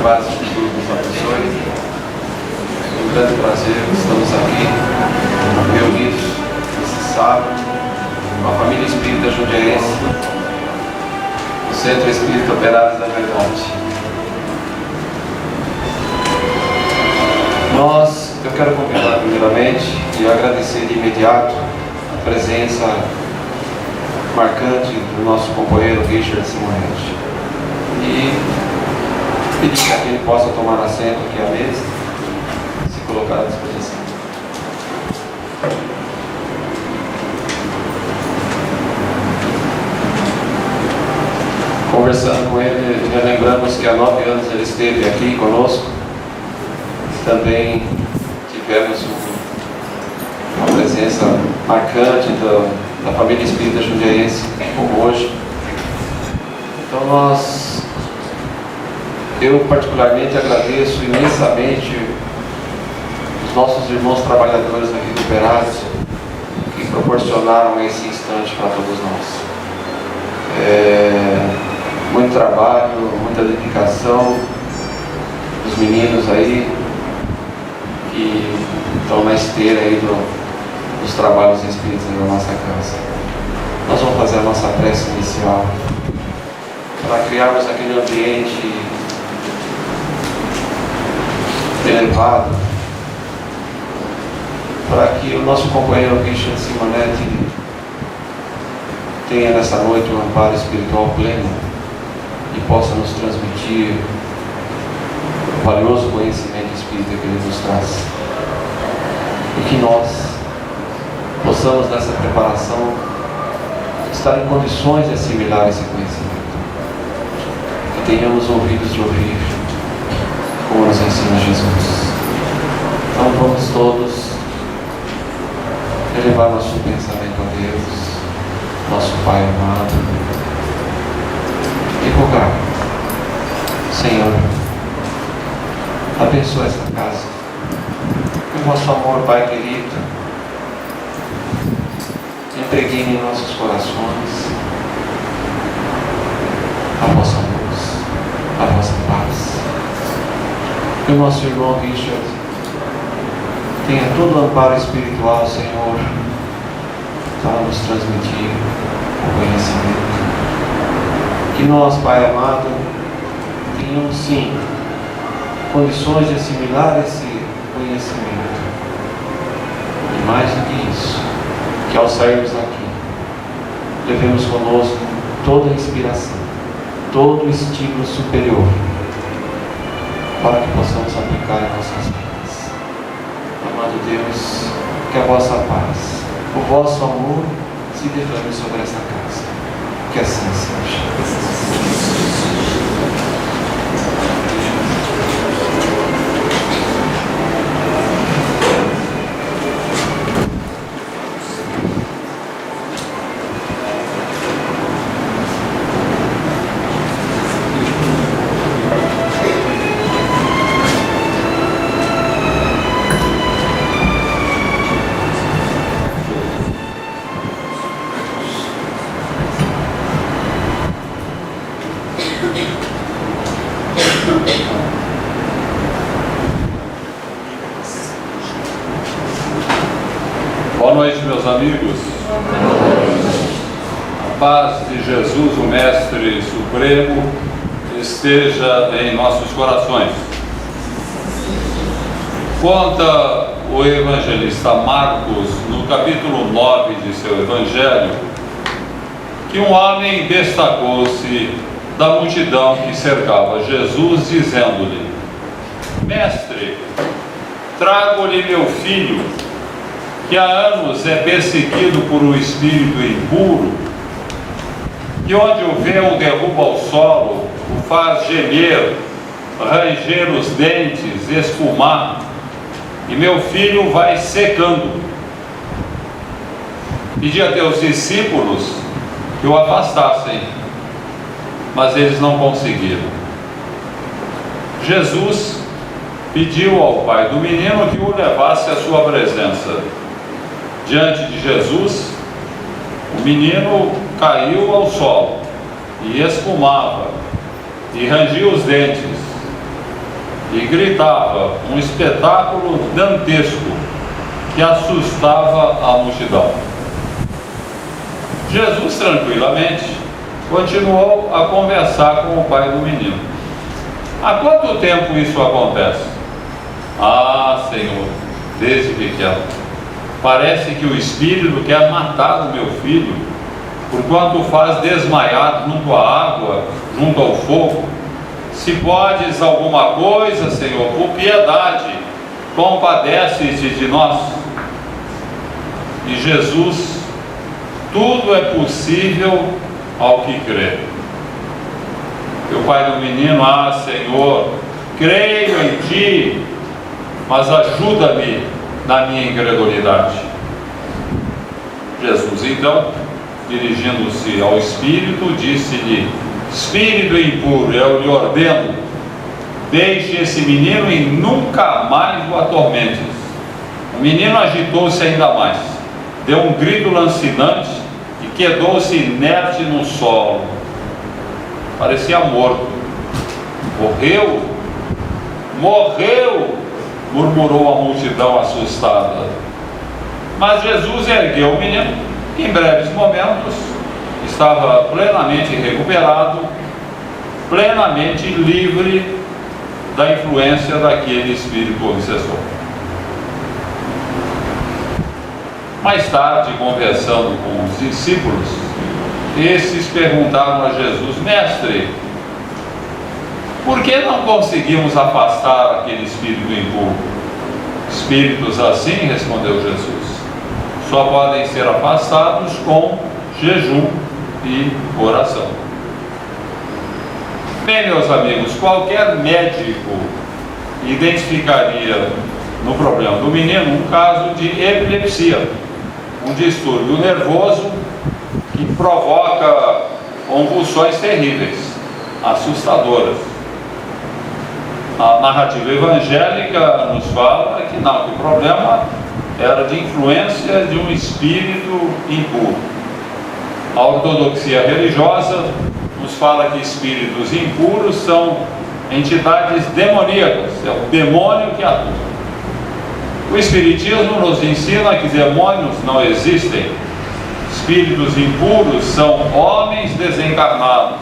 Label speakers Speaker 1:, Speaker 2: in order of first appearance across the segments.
Speaker 1: paz de Jesus nos abençoe. É um grande prazer que estamos aqui reunidos nesse sábado com a família espírita jundiaense, no Centro Espírita Operários da Verdade. Eu quero convidar primeiramente e agradecer de imediato a presença marcante do nosso companheiro Richard Simonetti e pedir para que ele possa tomar assento aqui à mesa e se colocar à disposição. Conversando com ele, já lembramos que há 9 anos ele esteve aqui conosco. Também tivemos uma presença marcante da família espírita jundiaense, como hoje. Então eu particularmente agradeço imensamente os nossos irmãos trabalhadores aqui do Operários que proporcionaram esse instante para todos nós. Muito trabalho, muita dedicação dos meninos aí que estão na esteira aí dos trabalhos espíritas da nossa casa. Nós vamos fazer a nossa prece inicial para criarmos aquele ambiente elevado, para que o nosso companheiro Richard Simonetti tenha nessa noite um amparo espiritual pleno e possa nos transmitir o valioso conhecimento espírita que ele nos traz. E que nós possamos nessa preparação estar em condições de assimilar esse conhecimento. Que tenhamos ouvidos de ouvir, como nos ensina Jesus. Então vamos todos elevar nosso pensamento a Deus, nosso Pai amado, e rogar: Senhor, abençoa esta casa, que o vosso amor, Pai querido, impregne em nossos corações a vossa luz, a vossa paz. Que o nosso irmão Richard tenha todo o amparo espiritual, Senhor, para nos transmitir o conhecimento. Que nós, Pai amado, tenhamos sim condições de assimilar esse conhecimento. E mais do que isso, que ao sairmos daqui, levemos conosco toda a inspiração, todo o estímulo superior, para que possamos aplicar em nossas vidas. Amado Deus, que a vossa paz, o vosso amor se derrame sobre esta casa. Que assim seja.
Speaker 2: Boa noite, meus amigos. A paz de Jesus, o Mestre Supremo, esteja em nossos corações. Conta o evangelista Marcos, no capítulo 9 de seu evangelho, que um homem destacou-se da multidão que cercava Jesus, dizendo-lhe: Mestre, trago-lhe meu filho, que há anos é perseguido por um espírito impuro, que onde o vê o derruba ao solo, o faz gemer, ranger os dentes, espumar, e meu filho vai secando. Pedi a teus discípulos que o afastassem, mas eles não conseguiram. Jesus pediu ao pai do menino que o levasse à sua presença. Diante de Jesus, o menino caiu ao solo e espumava e rangia os dentes. gritava um espetáculo dantesco que assustava a multidão. Jesus tranquilamente continuou a conversar com o pai do menino. Há quanto tempo isso acontece? Ah, Senhor, desde pequeno. Parece que o espírito quer matar o meu filho, porquanto o faz desmaiar junto à água, junto ao fogo. Se podes alguma coisa, Senhor, por piedade, compadece-te de nós. E Jesus, tudo é possível ao que crê. E o pai do menino, ah, Senhor, creio em ti, mas ajuda-me na minha incredulidade. Jesus, então, dirigindo-se ao espírito, disse-lhe: Espírito impuro, eu lhe ordeno, deixe esse menino e nunca mais o atormentes. O menino agitou-se ainda mais, deu um grito lancinante e quedou-se inerte no solo. Parecia morto. Morreu? Morreu! Murmurou a multidão assustada. Mas Jesus ergueu o menino, que em breves momentos estava plenamente recuperado, plenamente livre da influência daquele espírito obsessor. Mais tarde, conversando com os discípulos, esses perguntaram a Jesus: Mestre, por que não conseguimos afastar aquele espírito impuro? Espíritos assim, respondeu Jesus, só podem ser afastados com jejum e oração. Bem, meus amigos, qualquer médico identificaria no problema do menino um caso de epilepsia, um distúrbio nervoso que provoca convulsões terríveis, assustadoras. A narrativa evangélica nos fala que não, que o problema era de influência de um espírito impuro. A ortodoxia religiosa nos fala que espíritos impuros são entidades demoníacas, é o demônio que atua. O Espiritismo nos ensina que demônios não existem. Espíritos impuros são homens desencarnados,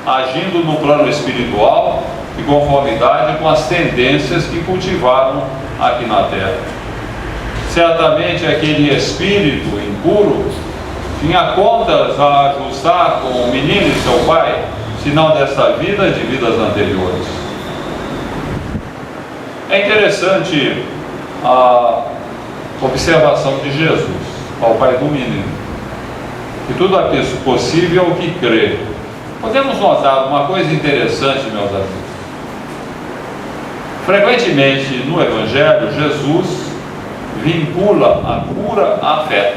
Speaker 2: agindo no plano espiritual de conformidade com as tendências que cultivaram aqui na Terra. Certamente aquele espírito impuro tinha contas a ajustar com o menino e seu pai, se não desta vida, de vidas anteriores. É interessante a observação de Jesus ao pai do menino, que tudo é possível ao que crê. Podemos notar uma coisa interessante, meus amigos. Frequentemente no Evangelho, Jesus vincula a cura à fé.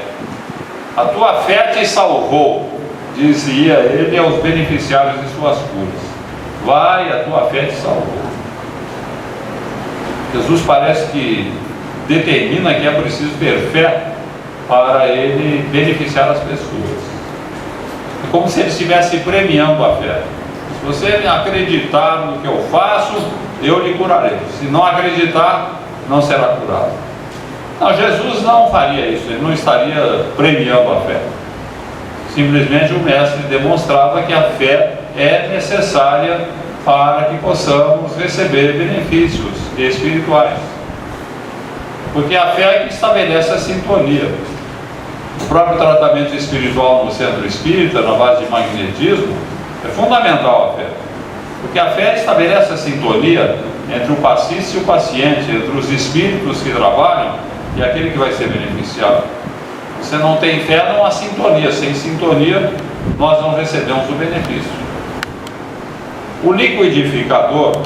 Speaker 2: A tua fé te salvou, dizia ele aos beneficiários de suas curas. Vai, a tua fé te salvou. Jesus parece que determina que é preciso ter fé para ele beneficiar as pessoas. É como se ele estivesse premiando a fé. Se você acreditar no que eu faço, eu lhe curarei. Se não acreditar, não será curado. Não, Jesus não faria isso, ele não estaria premiando a fé. Simplesmente o mestre demonstrava que a fé é necessária para que possamos receber benefícios espirituais. Porque a fé é que estabelece a sintonia. O próprio tratamento espiritual no centro espírita, na base de magnetismo, é fundamental a fé. Porque a fé estabelece a sintonia entre o passista e o paciente, entre os espíritos que trabalham e aquele que vai ser beneficiado. Você não tem fé, não há sintonia. Sem sintonia, nós não recebemos o benefício. O liquidificador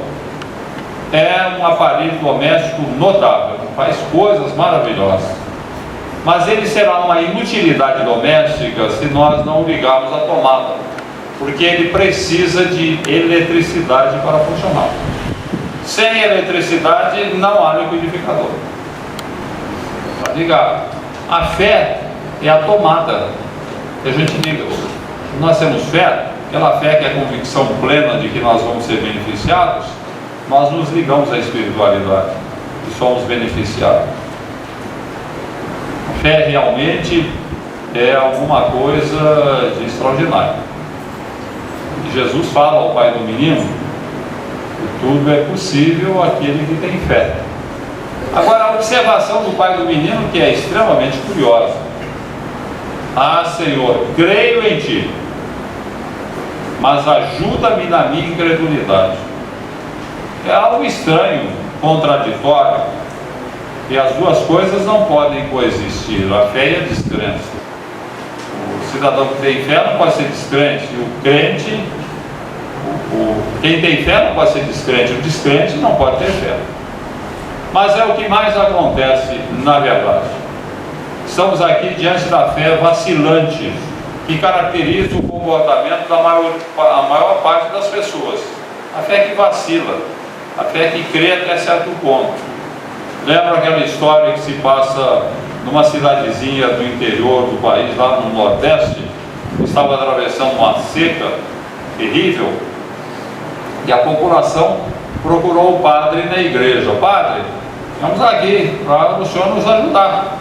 Speaker 2: é um aparelho doméstico notável, faz coisas maravilhosas. Mas ele será uma inutilidade doméstica se nós não ligarmos a tomada, porque ele precisa de eletricidade para funcionar. Sem eletricidade não há liquidificador. Para ligar. A fé é a tomada que a gente liga. Nós temos fé, aquela fé que é a convicção plena de que nós vamos ser beneficiados, nós nos ligamos à espiritualidade e somos beneficiados. A fé realmente é alguma coisa de extraordinário. E Jesus fala ao pai do menino que tudo é possível àquele que tem fé. Agora, a observação do pai do menino, que é extremamente curiosa: ah, Senhor, creio em Ti, mas ajuda-me na minha incredulidade. É algo estranho, contraditório, e as duas coisas não podem coexistir, a fé e a descrença. O cidadão que tem fé não pode ser descrente, e o crente, quem tem fé não pode ser descrente, o descrente não pode ter fé. Mas é o que mais acontece na verdade. Estamos aqui diante da fé vacilante, que caracteriza o comportamento da maior parte das pessoas. A fé que vacila, a fé que crê até certo ponto. Lembra aquela história que se passa numa cidadezinha do interior do país, lá no Nordeste, que estava atravessando uma seca terrível, e a população procurou o padre na igreja: padre, vamos aqui para o senhor nos ajudar.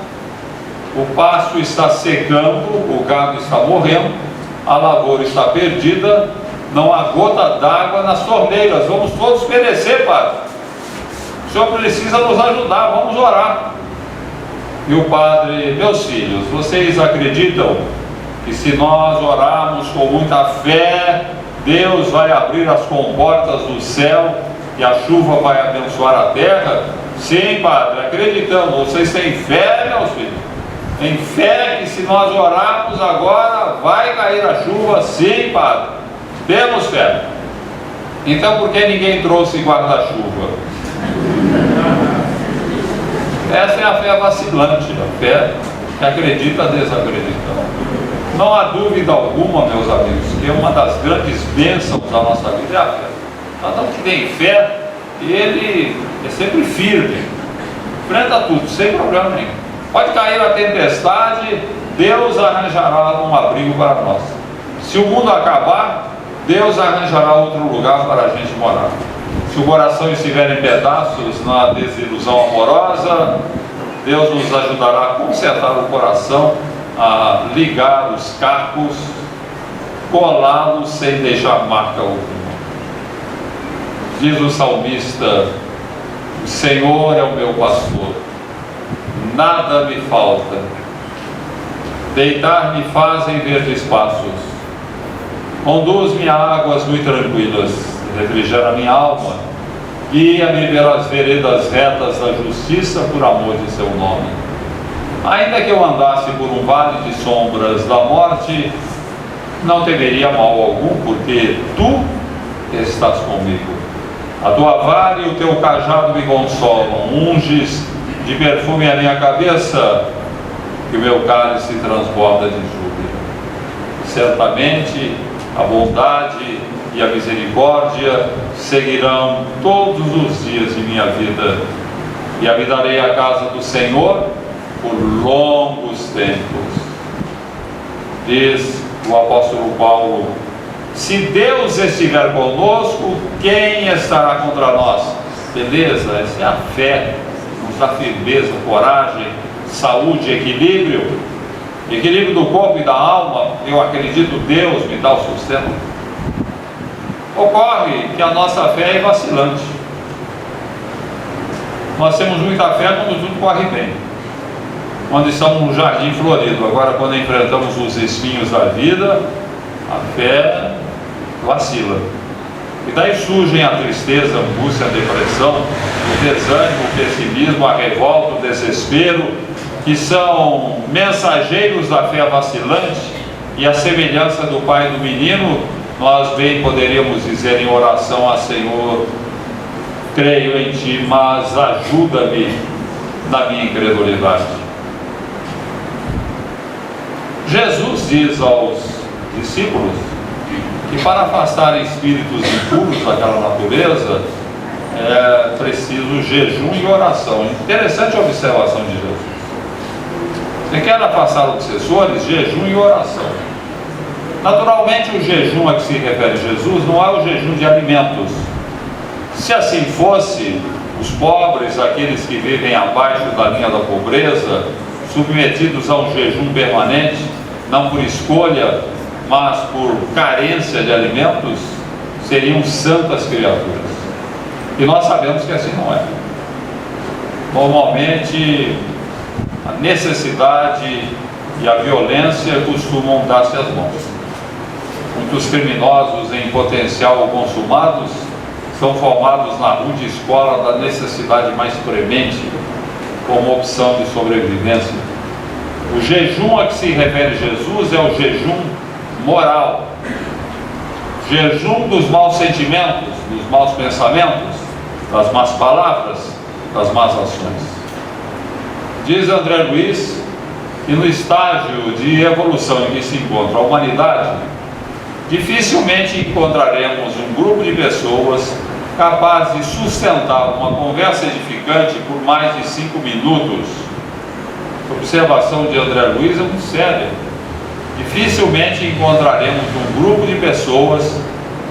Speaker 2: O pasto está secando, o gado está morrendo, a lavoura está perdida, não há gota d'água nas torneiras, vamos todos perecer, padre. O senhor precisa nos ajudar, vamos orar. E o padre: meus filhos, vocês acreditam que se nós orarmos com muita fé, Deus vai abrir as comportas do céu e a chuva vai abençoar a terra? Sim, padre, acreditamos. Vocês têm fé, meus filhos? Tem fé que se nós orarmos agora vai cair a chuva? Sim, padre, temos fé. Então por que ninguém trouxe guarda-chuva? Essa é a fé vacilante, a fé que acredita desacreditando. Não há dúvida alguma, meus amigos, que uma das grandes bênçãos da nossa vida é a fé. Cada um que tem fé, ele é sempre firme, enfrenta tudo, sem problema nenhum. Pode cair a tempestade, Deus arranjará um abrigo para nós. Se o mundo acabar, Deus arranjará outro lugar para a gente morar. Se o coração estiver em pedaços na desilusão amorosa, Deus nos ajudará a consertar o coração, a ligar os cacos, colá-los sem deixar marca alguma. Diz o salmista: o Senhor é o meu pastor, nada me falta. Deitar-me faz em verdes passos, conduz-me a águas muito tranquilas, refrigera minha alma, guia-me pelas veredas retas da justiça por amor de seu nome. Ainda que eu andasse por um vale de sombras da morte, não temeria mal algum, porque tu estás comigo. A tua vara e o teu cajado me consolam. Unges de perfume a minha cabeça, que o meu cálice transborda de júbilo. Certamente a bondade e a misericórdia seguirão todos os dias de minha vida, e habitarei a casa do Senhor por longos tempos. Diz o apóstolo Paulo: se Deus estiver conosco, quem estará contra nós? Beleza, essa é a fé, nos dá firmeza, coragem, saúde, equilíbrio do corpo e da alma. Eu acredito, Deus me dá o sustento. Ocorre que a nossa fé é vacilante. Nós temos muita fé quando tudo corre bem, quando estamos num jardim florido. Agora, quando enfrentamos os espinhos da vida, a fé vacila. E daí surgem a tristeza, a angústia, a depressão, o desânimo, o pessimismo, a revolta, o desespero, que são mensageiros da fé vacilante. E a semelhança do pai do menino, nós bem poderíamos dizer em oração a Senhor: creio em Ti, mas ajuda-me na minha incredulidade. Jesus diz aos discípulos que para afastar espíritos impuros daquela natureza é preciso jejum e oração. Interessante a observação de Jesus. Você quer afastar obsessores? Jejum e oração. Naturalmente, o jejum a que se refere Jesus não é o jejum de alimentos, Se assim fosse, os pobres, aqueles que vivem abaixo da linha da pobreza, submetidos a um jejum permanente, não por escolha, mas por carência de alimentos, seriam santas criaturas. E nós sabemos que assim não é. Normalmente, a necessidade e a violência costumam dar-se as mãos. Muitos criminosos em potencial consumados são formados na rude escola da necessidade mais premente como opção de sobrevivência. O jejum a que se refere Jesus é o jejum moral, jejum dos maus sentimentos, dos maus pensamentos, das más palavras, das más ações. Diz André Luiz que no estágio de evolução em que se encontra a humanidade, dificilmente encontraremos um grupo de pessoas capaz de sustentar uma conversa edificante por mais de 5 minutos. A observação de André Luiz é muito séria. Dificilmente encontraremos um grupo de pessoas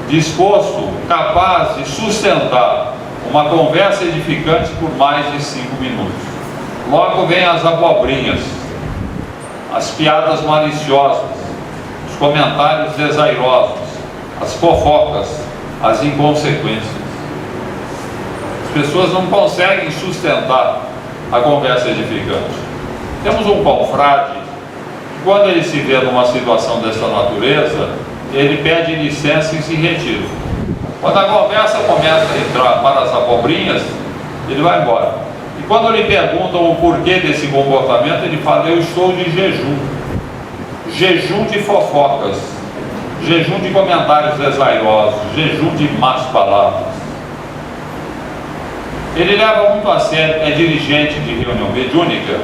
Speaker 2: disposto, capaz de sustentar uma conversa edificante por mais de 5 minutos. Logo vem as abobrinhas, as piadas maliciosas, os comentários desairosos, as fofocas, as inconsequências. As pessoas não conseguem sustentar a conversa edificante. Temos um confrade que, quando ele se vê numa situação dessa natureza, ele pede licença e se retira. Quando a conversa começa a entrar para as abobrinhas, ele vai embora. E quando lhe perguntam o porquê desse comportamento, ele fala: eu estou de jejum. Jejum de fofocas, jejum de comentários desairosos, jejum de más palavras. Ele leva muito a sério, é dirigente de reunião mediúnica,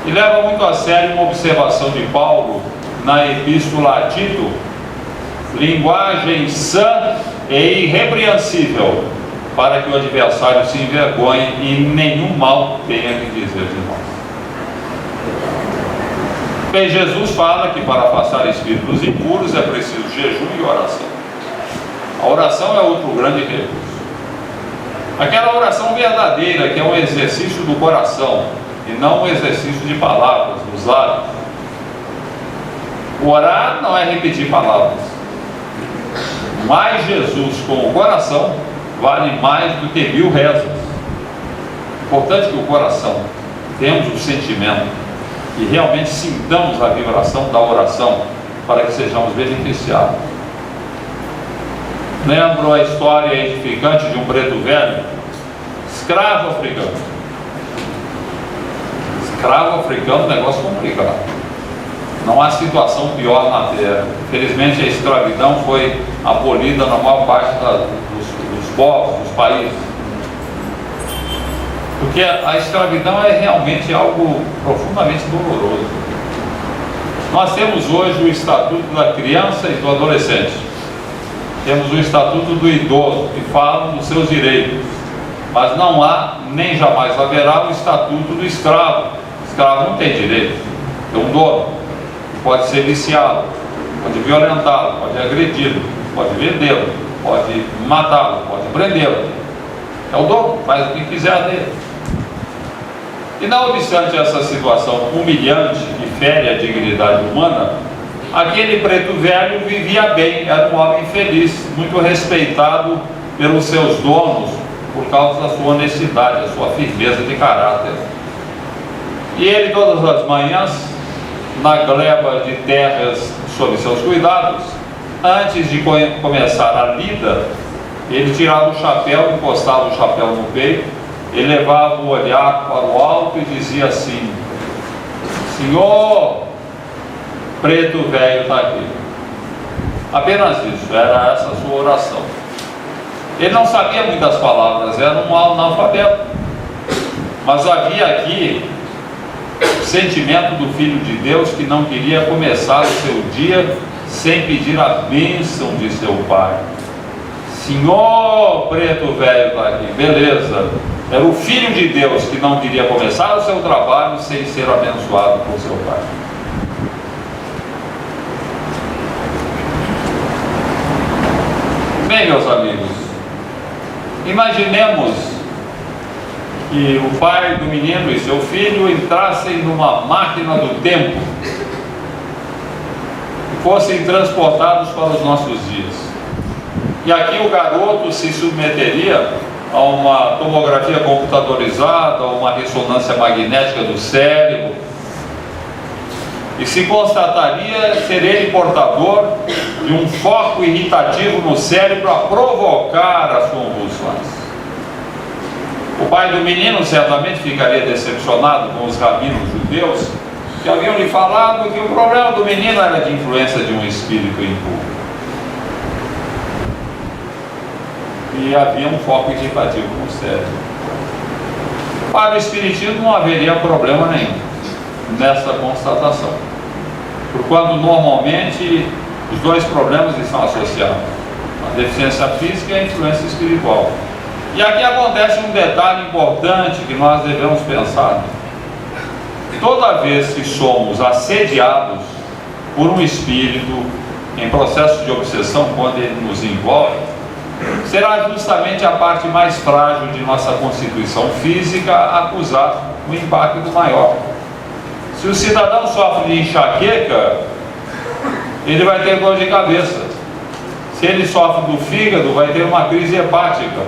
Speaker 2: e leva muito a sério uma observação de Paulo na Epístola a Tito: linguagem sã e irrepreensível, para que o adversário se envergonhe e nenhum mal tenha que dizer de nós. Bem, Jesus fala que para afastar espíritos impuros é preciso jejum e oração. A oração é outro grande recurso. Aquela oração verdadeira, que é um exercício do coração e não um exercício de palavras, dos lábios. Orar não é repetir palavras. Mas Jesus com o coração vale mais do que 1000 rezas. Importante que o coração, temos o sentimento e realmente sintamos a vibração da oração para que sejamos beneficiados. Lembro a história edificante de um preto velho, escravo africano. Escravo africano, negócio complicado. Não há situação pior na terra. Infelizmente a escravidão foi abolida na maior parte dos povos, dos países. Porque a escravidão é realmente algo profundamente doloroso. Nós temos hoje o Estatuto da Criança e do Adolescente. Temos o Estatuto do Idoso, que fala dos seus direitos. Mas não há, nem jamais haverá, o Estatuto do Escravo. O escravo não tem direito. Tem um dono. Pode ser viciado, pode violentá-lo, pode agredi-lo, pode vendê-lo, pode matá-lo, pode prendê-lo. É o dono, faz o que quiser dele. E não obstante essa situação humilhante que fere a dignidade humana, aquele preto velho vivia bem, era um homem feliz, muito respeitado pelos seus donos por causa da sua honestidade, da sua firmeza de caráter. E ele todas as manhãs, na gleba de terras sob seus cuidados, antes de começar a lida, ele tirava o chapéu, encostava o chapéu no peito, elevava o olhar para o alto e dizia assim: Senhor, preto velho está aqui. Apenas isso, era essa a sua oração. Ele não sabia muitas palavras, era um analfabeto, mas havia aqui o sentimento do Filho de Deus que não queria começar o seu dia sem pedir a bênção de seu Pai. Senhor, preto velho está aqui, beleza. Era o Filho de Deus que não queria começar o seu trabalho sem ser abençoado por seu Pai. Bem, meus amigos, Imaginemos que o pai do menino e seu filho entrassem numa máquina do tempo e fossem transportados para os nossos dias. E aqui o garoto se submeteria a uma tomografia computadorizada, a uma ressonância magnética do cérebro, e se constataria ser ele portador de um foco irritativo no cérebro a provocar as convulsões. O pai do menino certamente ficaria decepcionado com os rabinos judeus que haviam lhe falado que o problema do menino era de influência de um espírito impuro. E havia um foco irritativo no cérebro. Para o espiritismo não haveria problema nenhum nessa constatação, porquanto normalmente os dois problemas estão associados: a deficiência física e a influência espiritual. E aqui acontece um detalhe importante que nós devemos pensar. Toda vez que somos assediados por um espírito em processo de obsessão, quando ele nos envolve, será justamente a parte mais frágil de nossa constituição física a acusar o impacto maior. Se o cidadão sofre de enxaqueca, ele vai ter dor de cabeça. Se ele sofre do fígado, vai ter uma crise hepática.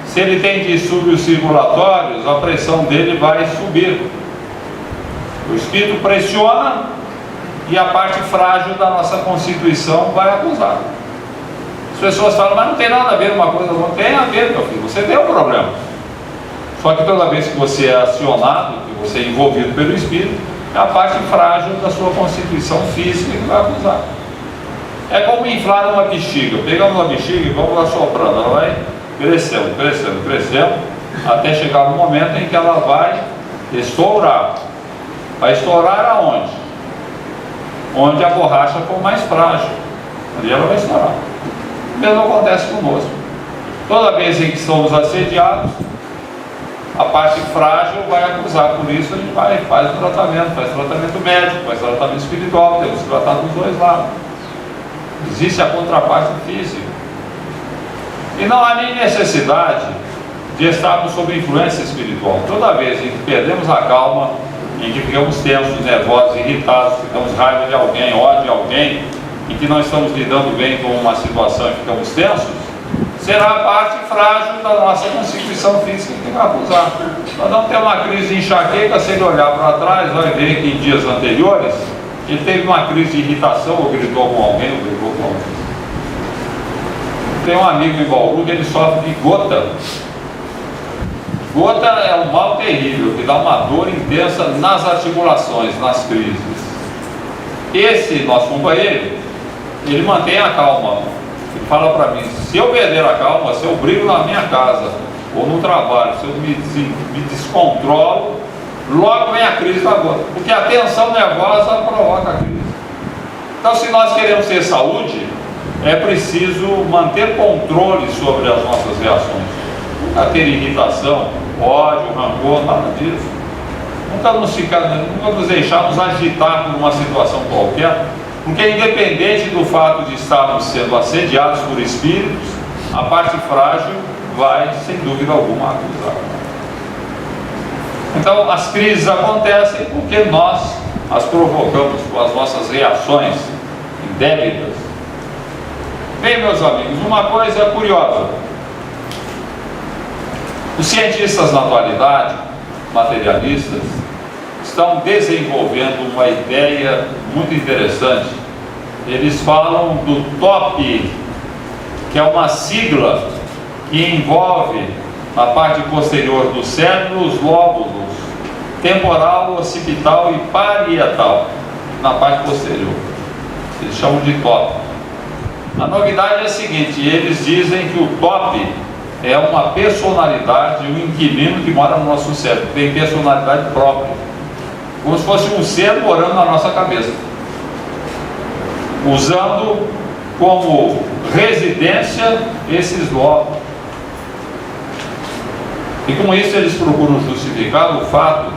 Speaker 2: Se ele tem distúrbios circulatórios, a pressão dele vai subir. O espírito pressiona e a parte frágil da nossa constituição vai acusar. As pessoas falam, mas não tem nada a ver uma coisa, não tem a ver, meu filho, você tem um problema. Só que toda vez que você é acionado, que você é envolvido pelo espírito, é a parte frágil da sua constituição física que vai acusar. É como inflar uma bexiga. Pegamos uma bexiga e vamos lá soprando, ela vai crescendo, crescendo, crescendo, até chegar no momento em que ela vai estourar. Vai estourar aonde? Onde a borracha for mais frágil, ali ela vai estourar. O mesmo acontece conosco. Toda vez em que somos assediados, a parte frágil vai acusar. Por isso a gente faz o tratamento, faz tratamento médico, faz tratamento espiritual, temos que tratar dos dois lados. Existe a contraparte física. E não há nem necessidade de estarmos sob influência espiritual. Toda vez em que perdemos a calma, em que ficamos tensos, nervosos, irritados, ficamos raiva de alguém, ódio de alguém, em que não estamos lidando bem com uma situação e ficamos tensos, será a parte frágil da nossa constituição física que vai acusar. Nós vamos ter uma crise de enxaqueca, se ele olhar para trás, vai ver que em dias anteriores ele teve uma crise de irritação, ou gritou com alguém, ou brigou com alguém. Tem um amigo em Bauru que ele sofre de gota. Gota é um mal terrível, que dá uma dor intensa nas articulações, nas crises. Esse nosso companheiro, ele mantém a calma. Ele fala para mim, se eu perder a calma, se eu brigo na minha casa ou no trabalho, se eu me descontrolo, logo vem a crise da gota, porque a tensão nervosa provoca a crise. Então, se nós queremos ter saúde, é preciso manter controle sobre as nossas reações. Nunca ter irritação, ódio, rancor, nada disso. Nunca nos deixarmos agitar por uma situação qualquer, porque independente do fato de estarmos sendo assediados por espíritos, a parte frágil vai, sem dúvida alguma, acusar. Então, as crises acontecem porque nós as provocamos com as nossas reações indébitas. Bem, meus amigos, uma coisa curiosa. Os cientistas na atualidade, materialistas, estão desenvolvendo uma ideia muito interessante. Eles falam do TOP, que é uma sigla que envolve na parte posterior do cérebro os lóbulos temporal, occipital e parietal, na parte posterior. Eles chamam de TOP. A novidade é a seguinte, eles dizem que o TOP é uma personalidade, um inquilino que mora no nosso cérebro, tem personalidade própria, como se fosse um ser morando na nossa cabeça, usando como residência esses lóbulos. E com isso eles procuram justificar o fato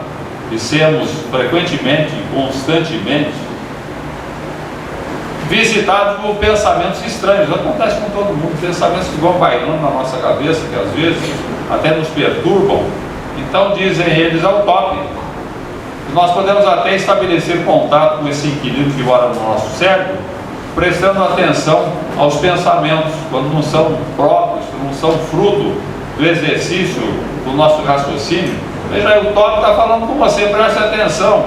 Speaker 2: de sermos frequentemente, constantemente, visitados por pensamentos estranhos. Acontece com todo mundo, pensamentos que vão bailando na nossa cabeça, que às vezes até nos perturbam. Então dizem eles, é o top. Nós podemos até estabelecer contato com esse inquilino que mora no nosso cérebro, prestando atenção aos pensamentos, quando não são próprios, quando não são fruto do exercício do nosso raciocínio. Veja aí, o top está falando com você, preste atenção.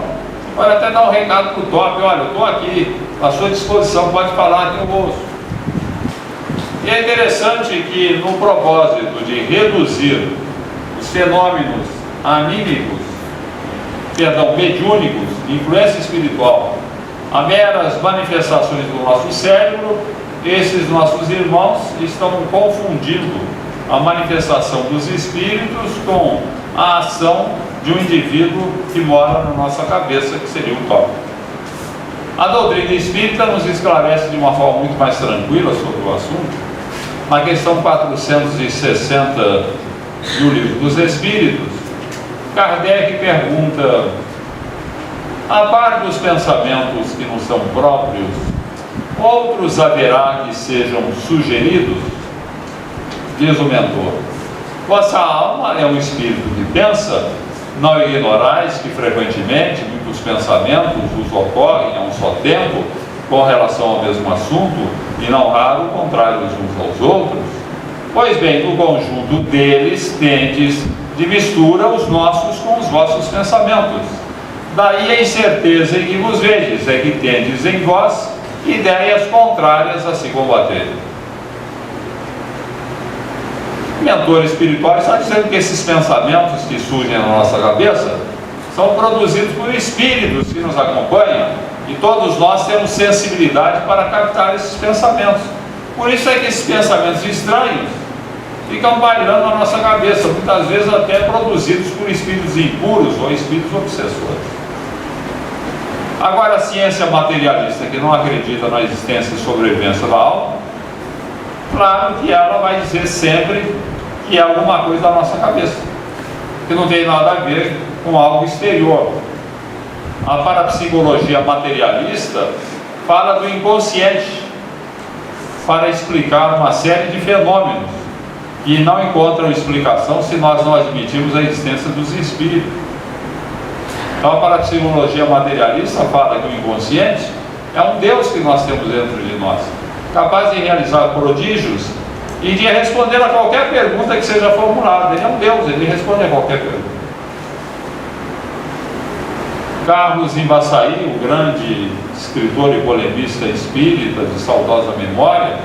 Speaker 2: Pode até dar um recado para o top, olha, eu estou aqui, à sua disposição, pode falar que eu ouço. E é interessante que no propósito de reduzir os fenômenos mediúnicos, de influência espiritual, a meras manifestações do nosso cérebro, esses nossos irmãos estão confundindo a manifestação dos espíritos com a ação de um indivíduo que mora na nossa cabeça, que seria o top. A doutrina espírita nos esclarece de uma forma muito mais tranquila sobre o assunto. Na questão 460 do Livro dos Espíritos, Kardec pergunta: a par dos pensamentos que não são próprios, outros haverá que sejam sugeridos? Diz o mentor: vossa alma é um espírito que pensa, não ignorais que frequentemente muitos pensamentos vos ocorrem a um só tempo com relação ao mesmo assunto, e não raro contrários uns aos outros? Pois bem, no conjunto deles tendes de mistura os nossos com os vossos pensamentos. Daí a incerteza em que vos vedes, é que tendes em vós ideias contrárias a se combaterem. O mentor espiritual está dizendo que esses pensamentos que surgem na nossa cabeça são produzidos por espíritos que nos acompanham, e todos nós temos sensibilidade para captar esses pensamentos. Por isso é que esses pensamentos estranhos ficam bailando na nossa cabeça, muitas vezes até produzidos por espíritos impuros ou espíritos obsessores. Agora, a ciência materialista, que não acredita na existência e sobrevivência da alma, claro que ela vai dizer sempre que é alguma coisa da nossa cabeça, que não tem nada a ver com algo exterior. A parapsicologia materialista fala do inconsciente para explicar uma série de fenômenos que não encontram explicação se nós não admitirmos a existência dos espíritos. Então a parapsicologia materialista fala que o inconsciente é um Deus que nós temos dentro de nós, capaz de realizar prodígios e de responder a qualquer pergunta que seja formulada. Ele é um Deus, ele responde a qualquer pergunta. Carlos Embaçaí, o grande escritor e polemista espírita de saudosa memória,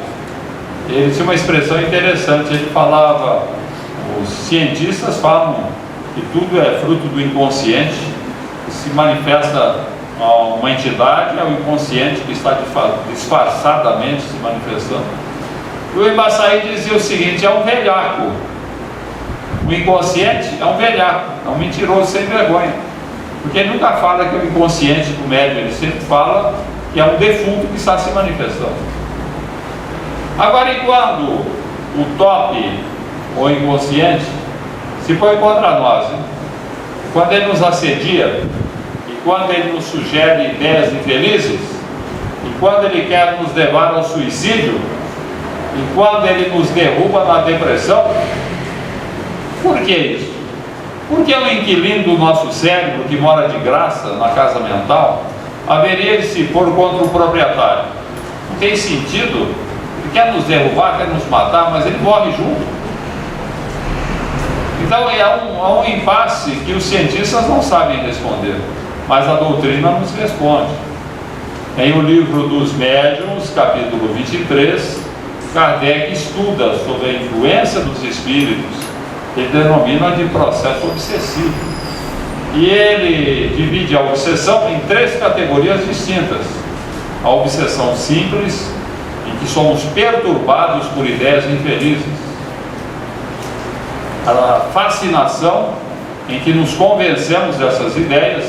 Speaker 2: ele tinha uma expressão interessante. Ele falava: os cientistas falam que tudo é fruto do inconsciente, que se manifesta a uma entidade, é o inconsciente que está disfarçadamente se manifestando. E o Embaçaí dizia o seguinte: é um velhaco. O inconsciente é um velhaco, é um mentiroso sem vergonha, porque ele nunca fala que é o inconsciente do médium, ele sempre fala que é um defunto que está se manifestando. Agora, enquanto o top, ou inconsciente, se põe contra nós, quando ele nos assedia, e quando ele nos sugere ideias infelizes, e quando ele quer nos levar ao suicídio, e quando ele nos derruba na depressão, por que isso? Porque o inquilino do nosso cérebro, que mora de graça na casa mental, haveria de se pôr contra o proprietário. Não tem sentido. Ele quer nos derrubar, quer nos matar, mas ele morre junto. Então há um impasse que os cientistas não sabem responder, mas a doutrina nos responde. Em O Livro dos Médiuns, capítulo 23, Kardec estuda sobre a influência dos espíritos. Ele denomina de processo obsessivo. E ele divide a obsessão em 3 categorias distintas. A obsessão simples, em que somos perturbados por ideias infelizes. A fascinação, em que nos convencemos dessas ideias,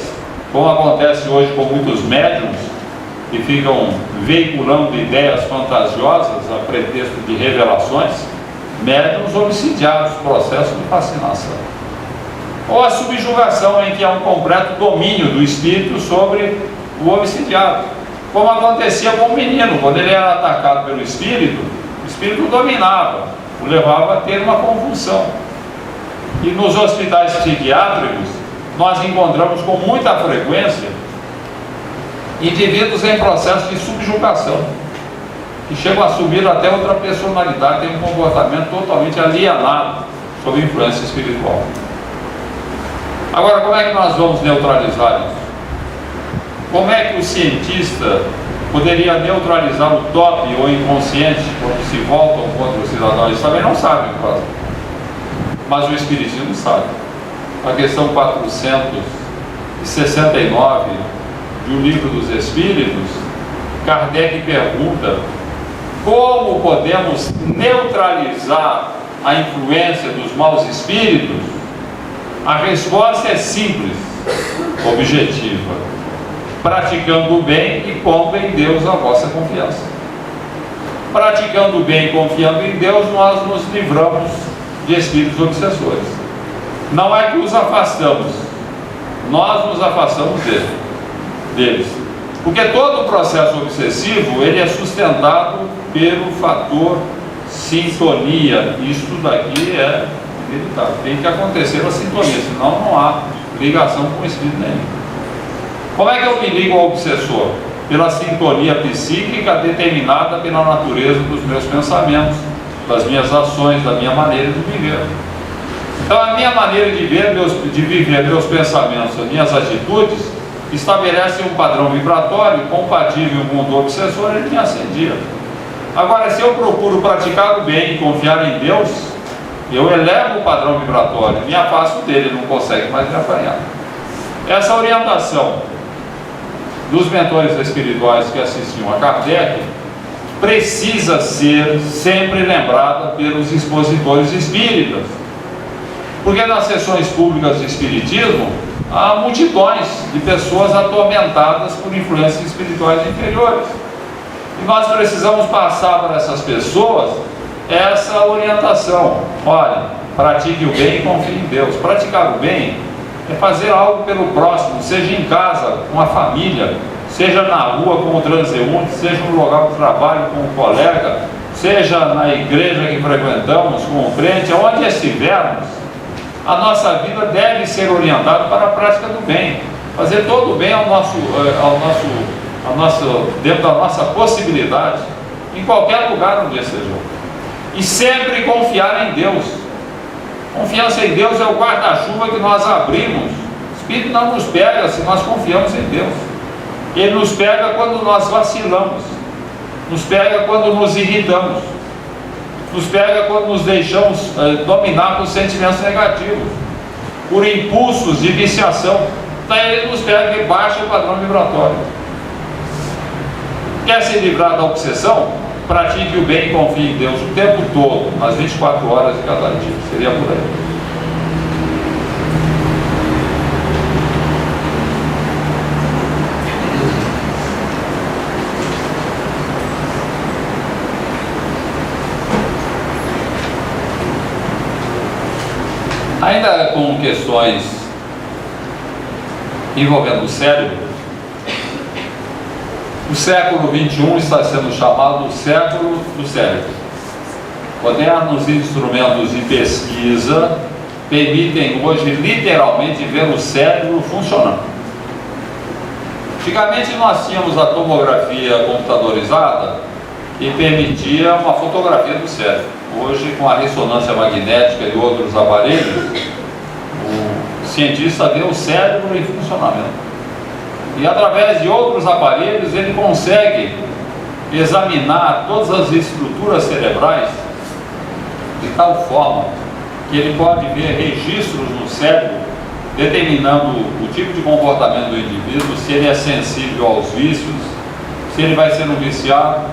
Speaker 2: como acontece hoje com muitos médiuns, que ficam veiculando ideias fantasiosas a pretexto de revelações. Médiuns obsidiados, processo de fascinação. Ou a subjugação, em que há um completo domínio do espírito sobre o obsidiado. como acontecia com o menino, quando ele era atacado pelo espírito, o espírito dominava, o levava a ter uma convulsão. E nos hospitais psiquiátricos, nós encontramos com muita frequência indivíduos em processo de subjugação, que chegam a assumir até outra personalidade, tem um comportamento totalmente alienado sob influência espiritual. Agora, como é que nós vamos neutralizar isso? Como é que o cientista poderia neutralizar o top ou inconsciente quando se voltam contra o cidadão? Eles também não sabem, quase. Mas o Espiritismo sabe. A questão 469 do Livro dos Espíritos, Kardec pergunta: como podemos neutralizar a influência dos maus espíritos? A resposta é simples, objetiva: praticando o bem e pondo em Deus a vossa confiança. Praticando o bem e confiando em Deus, nós nos livramos de espíritos obsessores. Não é que os afastamos, nós nos afastamos deles. Porque todo o processo obsessivo, ele é sustentado pelo fator sintonia. Isto daqui é inevitável. Tem que acontecer a sintonia, senão não há ligação com o espírito nenhum. Como é que eu me ligo ao obsessor? Pela sintonia psíquica determinada pela natureza dos meus pensamentos, das minhas ações, da minha maneira de viver. Então a minha maneira de viver, meus pensamentos, as minhas atitudes, estabelece um padrão vibratório compatível com o do obsessor, ele me ascendia. Agora, se eu procuro praticar o bem e confiar em Deus, eu elevo o padrão vibratório, me afasto dele, ele não consegue mais me apanhar. Essa orientação dos mentores espirituais que assistiam a Kardec precisa ser sempre lembrada pelos expositores espíritas, porque nas sessões públicas de espiritismo há multidões de pessoas atormentadas por influências espirituais inferiores, e nós precisamos passar para essas pessoas essa orientação: olha, pratique o bem e confie em Deus. Praticar o bem é fazer algo pelo próximo, seja em casa, com a família, seja na rua com o transeunte, seja no local de trabalho com o colega, seja na igreja que frequentamos com o crente, aonde estivermos, a nossa vida deve ser orientada para a prática do bem, fazer todo o bem dentro da nossa possibilidade, em qualquer lugar onde estejamos, e sempre confiar em Deus. Confiança em Deus é o guarda-chuva que nós abrimos. O Espírito não nos pega se nós confiamos em Deus. Ele nos pega quando nós vacilamos, nos pega quando nos irritamos, nos pega quando nos deixamos dominar por sentimentos negativos, por impulsos de viciação. Daí ele nos pega e baixa o padrão vibratório. Quer se livrar da obsessão? Pratique o bem e confie em Deus o tempo todo, nas 24 horas de cada dia. Seria por aí. Ainda com questões envolvendo o cérebro, o século XXI está sendo chamado o século do cérebro. Modernos instrumentos de pesquisa permitem hoje literalmente ver o cérebro funcionando. Antigamente nós tínhamos a tomografia computadorizada e permitia uma fotografia do cérebro. Hoje, com a ressonância magnética e outros aparelhos, o cientista vê o cérebro em funcionamento. E através de outros aparelhos ele consegue examinar todas as estruturas cerebrais de tal forma que ele pode ver registros no cérebro determinando o tipo de comportamento do indivíduo, se ele é sensível aos vícios, se ele vai ser um viciado,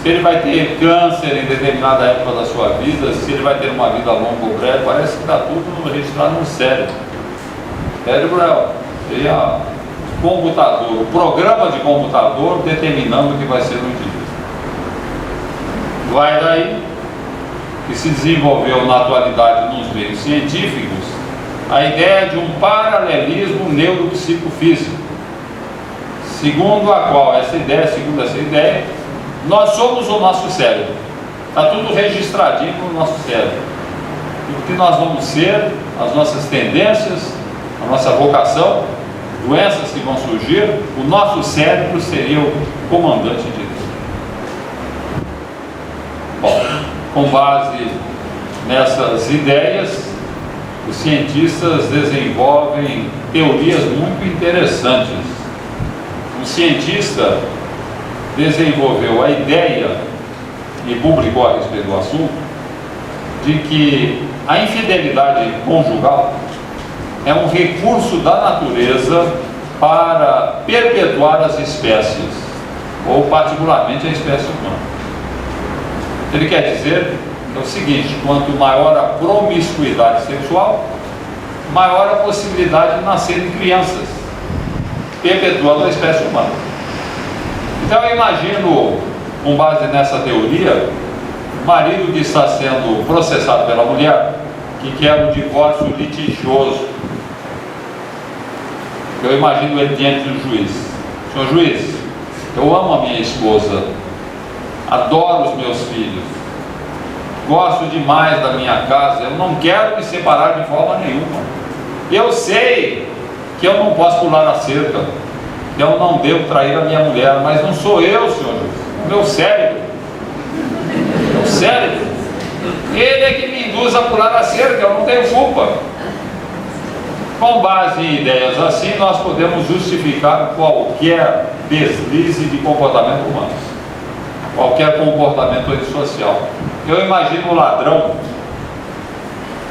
Speaker 2: se ele vai ter câncer em determinada época da sua vida, se ele vai ter uma vida longa ou breve. Parece que está tudo registrado no cérebro. O cérebro é o computador, o programa de computador determinando o que vai ser o indivíduo. Vai daí que se desenvolveu na atualidade nos meios científicos a ideia de um paralelismo neuropsicofísico. segundo essa ideia, nós somos o nosso cérebro. Está tudo registradinho no nosso cérebro. O que nós vamos ser, as nossas tendências, a nossa vocação, doenças que vão surgir, o nosso cérebro seria o comandante de tudo. Bom, com base nessas ideias, os cientistas desenvolvem teorias muito interessantes. Um cientista desenvolveu a ideia e publicou a respeito do assunto de que a infidelidade conjugal é um recurso da natureza para perpetuar as espécies, ou particularmente a espécie humana. Ele quer dizer o seguinte: quanto maior a promiscuidade sexual, maior a possibilidade de nascerem crianças, perpetuando a espécie humana. Então eu imagino, com base nessa teoria, o marido que está sendo processado pela mulher, que quer um divórcio litigioso. Eu imagino ele diante do juiz: senhor juiz, eu amo a minha esposa, adoro os meus filhos, gosto demais da minha casa, eu não quero me separar de forma nenhuma. Eu sei que eu não posso pular a cerca, que eu não devo trair a minha mulher, mas não sou eu, senhor juiz, o meu cérebro. Meu cérebro, ele é que me induz a pular a cerca, eu não tenho culpa. Com base em ideias assim, nós podemos justificar qualquer deslize de comportamento humano, qualquer comportamento antissocial. Eu imagino o ladrão,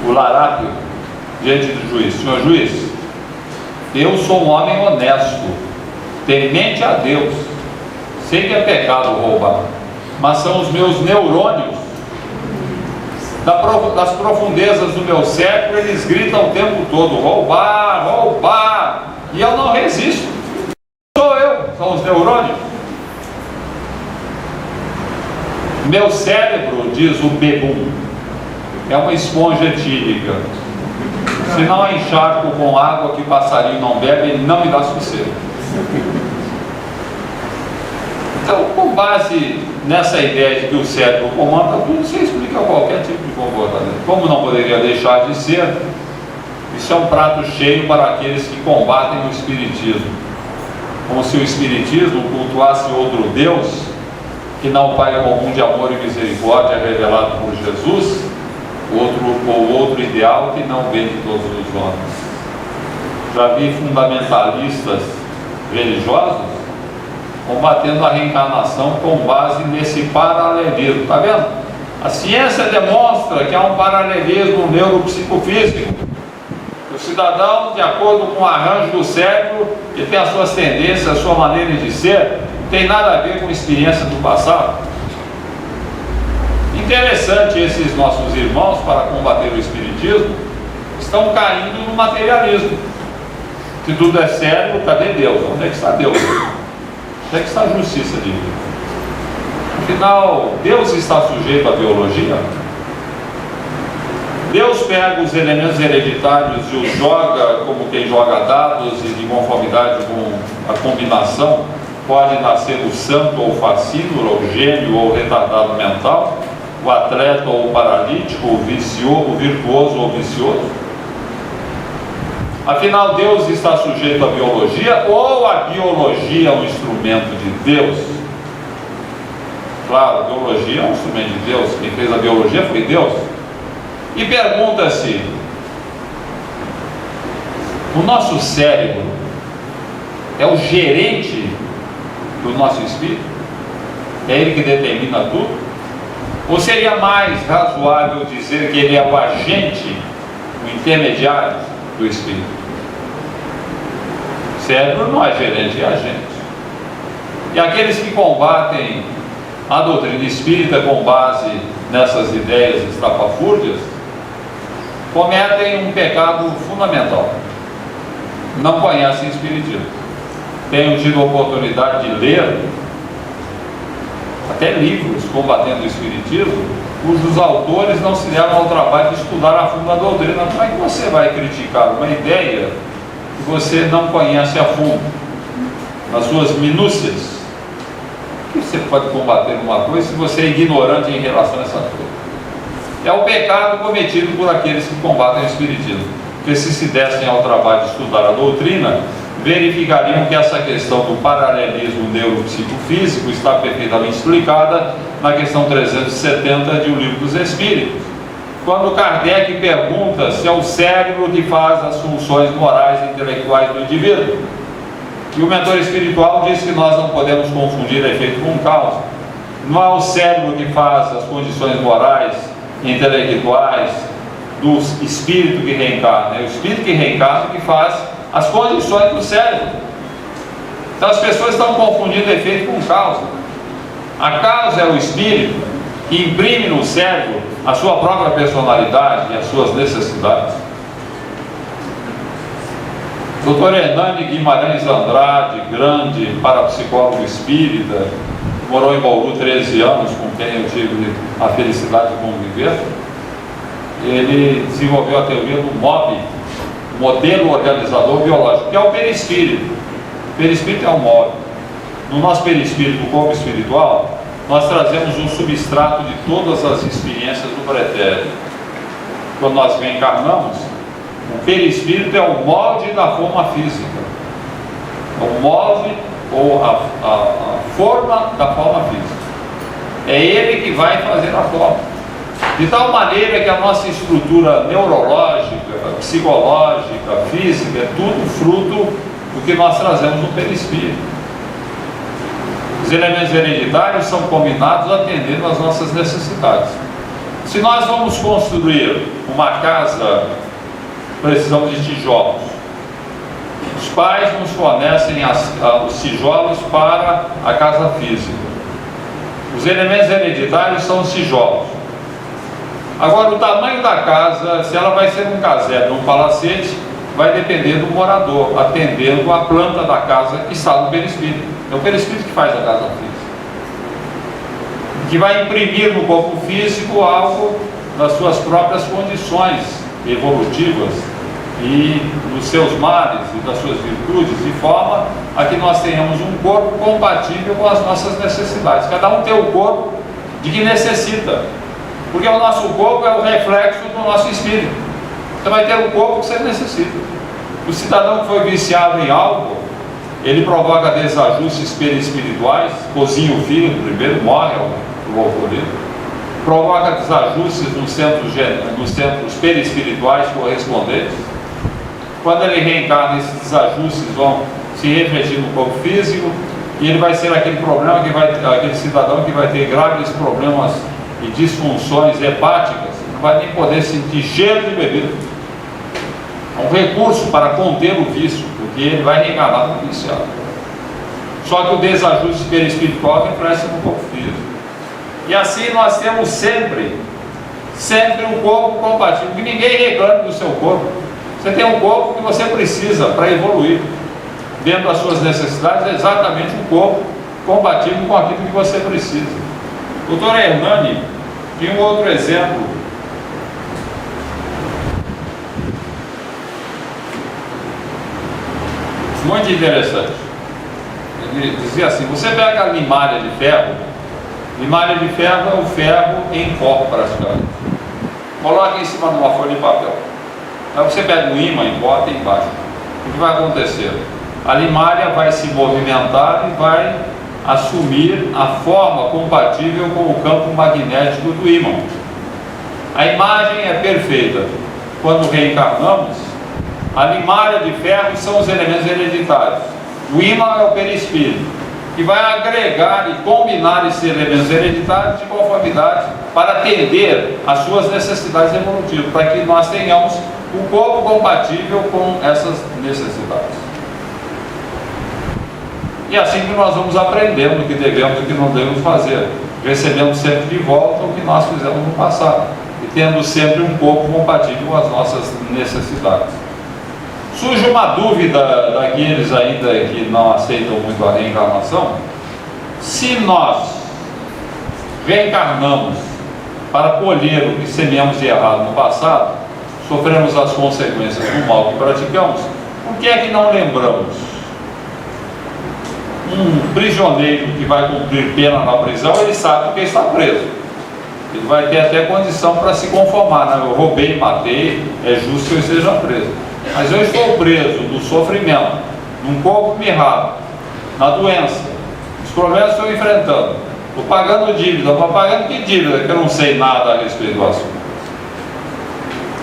Speaker 2: o larápio, diante do juiz: senhor juiz, eu sou um homem honesto, temente a Deus, sei que é pecado roubar, mas são os meus neurônios, das profundezas do meu cérebro, eles gritam o tempo todo: roubar, roubar, e eu não resisto. Sou eu, são os neurônios. Meu cérebro, diz o bebum, é uma esponja etílica. Se não encharco com água que passarinho não bebe, ele não me dá sossego. Então, com base nessa ideia de que o cérebro comanda tudo, você explica qualquer tipo de comportamento. Como não poderia deixar de ser, isso é um prato cheio para aqueles que combatem o espiritismo. Como se o espiritismo cultuasse outro Deus, que não o Pai comum de amor e misericórdia revelado por Jesus, outro ideal que não vem de todos os homens. Já vi fundamentalistas religiosos combatendo a reencarnação com base nesse paralelismo. Está vendo? A ciência demonstra que há um paralelismo neuropsicofísico. O cidadão, de acordo com o arranjo do cérebro, que tem as suas tendências, a sua maneira de ser, não tem nada a ver com a experiência do passado. Interessante, esses nossos irmãos, para combater o espiritismo, estão caindo no materialismo. Se tudo é cérebro, cadê Deus? Onde é que está Deus? Onde é que está a justiça de Deus? Afinal, Deus está sujeito à biologia? Deus pega os elementos hereditários e os joga como quem joga dados, e de conformidade com a combinação pode nascer o santo ou o facínoro, o gênio ou o retardado mental, o atleta ou o paralítico, o virtuoso ou o vicioso. Afinal, Deus está sujeito à biologia, ou a biologia é um instrumento de Deus? Claro, a biologia é um instrumento de Deus. Quem fez a biologia foi Deus. E pergunta-se: o nosso cérebro é o gerente do nosso espírito? É ele que determina tudo? Ou seria mais razoável dizer que ele é o agente, o intermediário do espírito? O cérebro não é gerente, é agente. E aqueles que combatem a doutrina espírita com base nessas ideias estapafúrdias cometem um pecado fundamental: não conhecem o espiritismo. Tenho tido a oportunidade de ler até livros combatendo o espiritismo, cujos autores não se deram ao trabalho de estudar a fundo a doutrina. Como é que você vai criticar uma ideia que você não conhece a fundo? nas suas minúcias. O que você pode combater uma coisa se você é ignorante em relação a essa coisa? É o pecado cometido por aqueles que combatem o Espiritismo, porque se dessem ao trabalho de estudar a doutrina, verificariam que essa questão do paralelismo neuropsicofísico está perfeitamente explicada na questão 370 de O Livro dos Espíritos, quando Kardec pergunta se é o cérebro que faz as funções morais e intelectuais do indivíduo. E o mentor espiritual diz que nós não podemos confundir efeito com causa. Não é o cérebro que faz as condições morais e intelectuais do espírito que reencarna, é o espírito que reencarna que faz as condições do cérebro. Então as pessoas estão confundindo efeito com causa. A causa é o espírito que imprime no cérebro a sua própria personalidade e as suas necessidades. Dr. Hernani Guimarães Andrade, grande parapsicólogo espírita, morou em Bauru 13 anos, com quem eu tive a felicidade de conviver. Ele desenvolveu a teoria do MOB, Modelo Organizador Biológico, que é o perispírito. O perispírito é o MOB. No nosso perispírito, o corpo espiritual, nós trazemos um substrato de todas as experiências do pretérito. Quando nós reencarnamos, o perispírito é o molde da forma física. O molde ou a forma da forma física. É ele que vai fazer a forma. De tal maneira que a nossa estrutura neurológica, psicológica, física, é tudo fruto do que nós trazemos no perispírito. Os elementos hereditários são combinados atendendo às nossas necessidades. Se nós vamos construir uma casa, precisamos de tijolos. Os pais nos fornecem os tijolos para a casa física. Os elementos hereditários são os tijolos. Agora, o tamanho da casa, se ela vai ser um casebre ou um palacete, vai depender do morador, atendendo a planta da casa que está no perispírito. É o perispírito que faz a casa física, que vai imprimir no corpo físico algo das suas próprias condições evolutivas e dos seus males e das suas virtudes, de forma a que nós tenhamos um corpo compatível com as nossas necessidades. Cada um tem o corpo de que necessita, porque o nosso corpo é o reflexo do nosso espírito. Você vai ter o corpo que você necessita. O cidadão que foi viciado em álcool, ele provoca desajustes perispirituais, cozinha o fígado primeiro, morre o alcoolismo, provoca desajustes nos centros perispirituais correspondentes. Quando ele reencarna, esses desajustes vão se refletir no corpo físico e ele vai ser aquele cidadão que vai ter graves problemas e disfunções hepáticas, não vai nem poder sentir cheiro de bebida. É um recurso para conter o vício, porque ele vai reencarnar como viciado. Só que o desajuste perispiritual reflete no corpo físico. E assim nós temos sempre um corpo compatível, que ninguém reclame do seu corpo. Você tem um corpo que você precisa para evoluir. Dentro das suas necessidades, é exatamente um corpo compatível com aquilo que você precisa. O Dr. Hernani tinha um outro exemplo. Muito interessante. Ele dizia assim: você pega a limalha de ferro é o ferro em pó praticamente. Coloca em cima de uma folha de papel. Aí você pega um ímã e bota embaixo. O que vai acontecer? A limalha vai se movimentar e vai assumir a forma compatível com o campo magnético do ímã. A imagem é perfeita. Quando reencarnamos, a limalha de ferro são os elementos hereditários. O ímã é o perispírito, que vai agregar e combinar esses elementos hereditários de conformidade para atender às suas necessidades evolutivas, para que nós tenhamos um corpo compatível com essas necessidades. E assim que nós vamos aprendendo o que devemos e o que não devemos fazer, recebendo sempre de volta o que nós fizemos no passado e tendo sempre um corpo compatível com as nossas necessidades. Surge uma dúvida daqueles ainda que não aceitam muito a reencarnação: se nós reencarnamos para colher o que semeamos de errado no passado, sofremos as consequências do mal que praticamos, por que é que não lembramos? Um prisioneiro que vai cumprir pena na prisão, ele sabe que está preso. Ele vai ter até condição para se conformar, né? Eu roubei, matei, é justo que eu esteja preso. Mas eu estou preso no sofrimento, num corpo mirrado, na doença, os problemas que estou enfrentando, estou pagando dívida, mas pagando que dívida? Que eu não sei nada a respeito do assunto.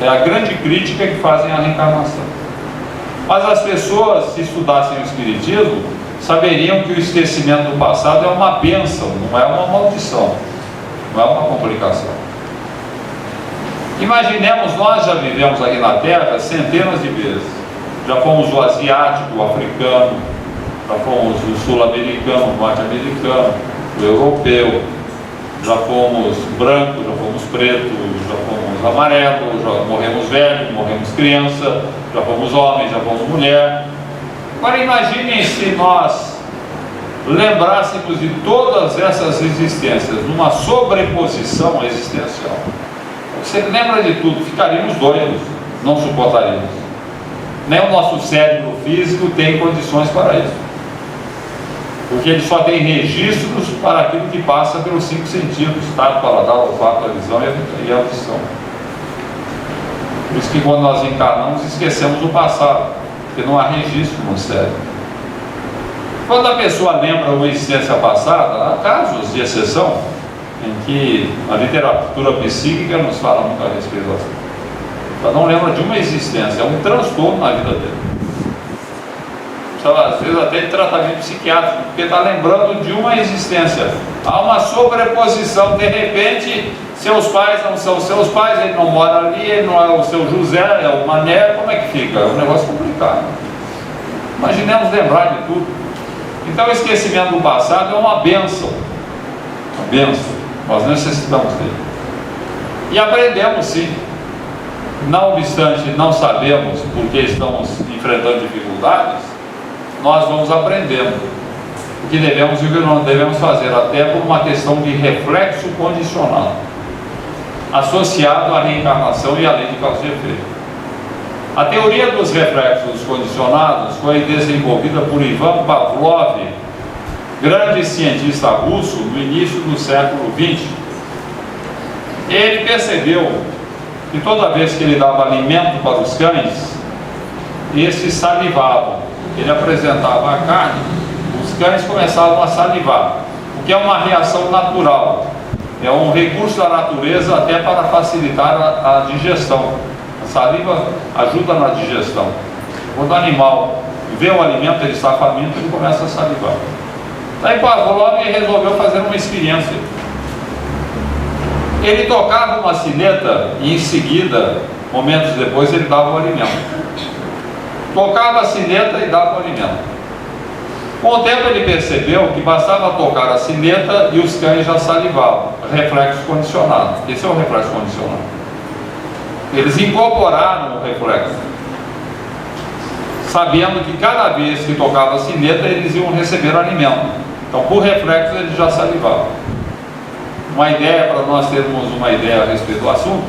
Speaker 2: É a grande crítica que fazem à reencarnação. Mas as pessoas, se estudassem o Espiritismo, saberiam que o esquecimento do passado é uma bênção, não é uma maldição, não é uma complicação. Imaginemos, nós já vivemos aqui na Terra centenas de vezes. Já fomos o asiático, o africano, já fomos o sul-americano, o norte-americano, o europeu, já fomos branco, já fomos preto, já fomos amarelo, já morremos velho, morremos criança, já fomos homem, já fomos mulher. Agora imaginem se nós lembrássemos de todas essas existências numa sobreposição existencial. Você lembra de tudo, ficaríamos doidos, não suportaríamos. Nem o nosso cérebro físico tem condições para isso, porque ele só tem registros para aquilo que passa pelos 5 sentidos: tato, paladar, olfato, a visão e a audição. Por isso que quando nós encarnamos, esquecemos o passado, porque não há registro no cérebro. Quando a pessoa lembra uma existência passada, há casos de exceção em que a literatura psíquica nos fala muito a respeito disso. Ela não lembra de uma existência, é um transtorno na vida dele. Às vezes até de tratamento psiquiátrico, porque está lembrando de uma existência. Há uma sobreposição, de repente seus pais não são seus pais, ele não mora ali, ele não é o seu José, é o Mané. Como é que fica? É um negócio complicado. Imaginemos lembrar de tudo. Então o esquecimento do passado é uma bênção. Uma bênção. Nós necessitamos dele. E aprendemos sim. Não obstante não sabemos porque estamos enfrentando dificuldades, nós vamos aprendendo o que devemos e o que não devemos fazer, até por uma questão de reflexo condicional, associado à reencarnação e à lei de causa e efeito. A teoria dos reflexos condicionados foi desenvolvida por Ivan Pavlov, grande cientista russo, no início do século XX. Ele percebeu que toda vez que ele dava alimento para os cães, esses salivavam. Ele apresentava a carne, os cães começavam a salivar, o que é uma reação natural, é um recurso da natureza até para facilitar a digestão. A saliva ajuda na digestão. Quando o animal vê o alimento, ele está faminto, ele começa a salivar. Daí Pavlov resolveu fazer uma experiência. Ele tocava uma sineta e em seguida, momentos depois, ele dava o alimento. Tocava a sineta e dava o alimento. Com o tempo ele percebeu que bastava tocar a sineta e os cães já salivavam. Reflexo condicionado. Esse é o reflexo condicionado. Eles incorporaram o reflexo, sabendo que cada vez que tocava a sineta eles iam receber o alimento. Então por reflexo eles já salivavam. Uma ideia, para nós termos uma ideia a respeito do assunto,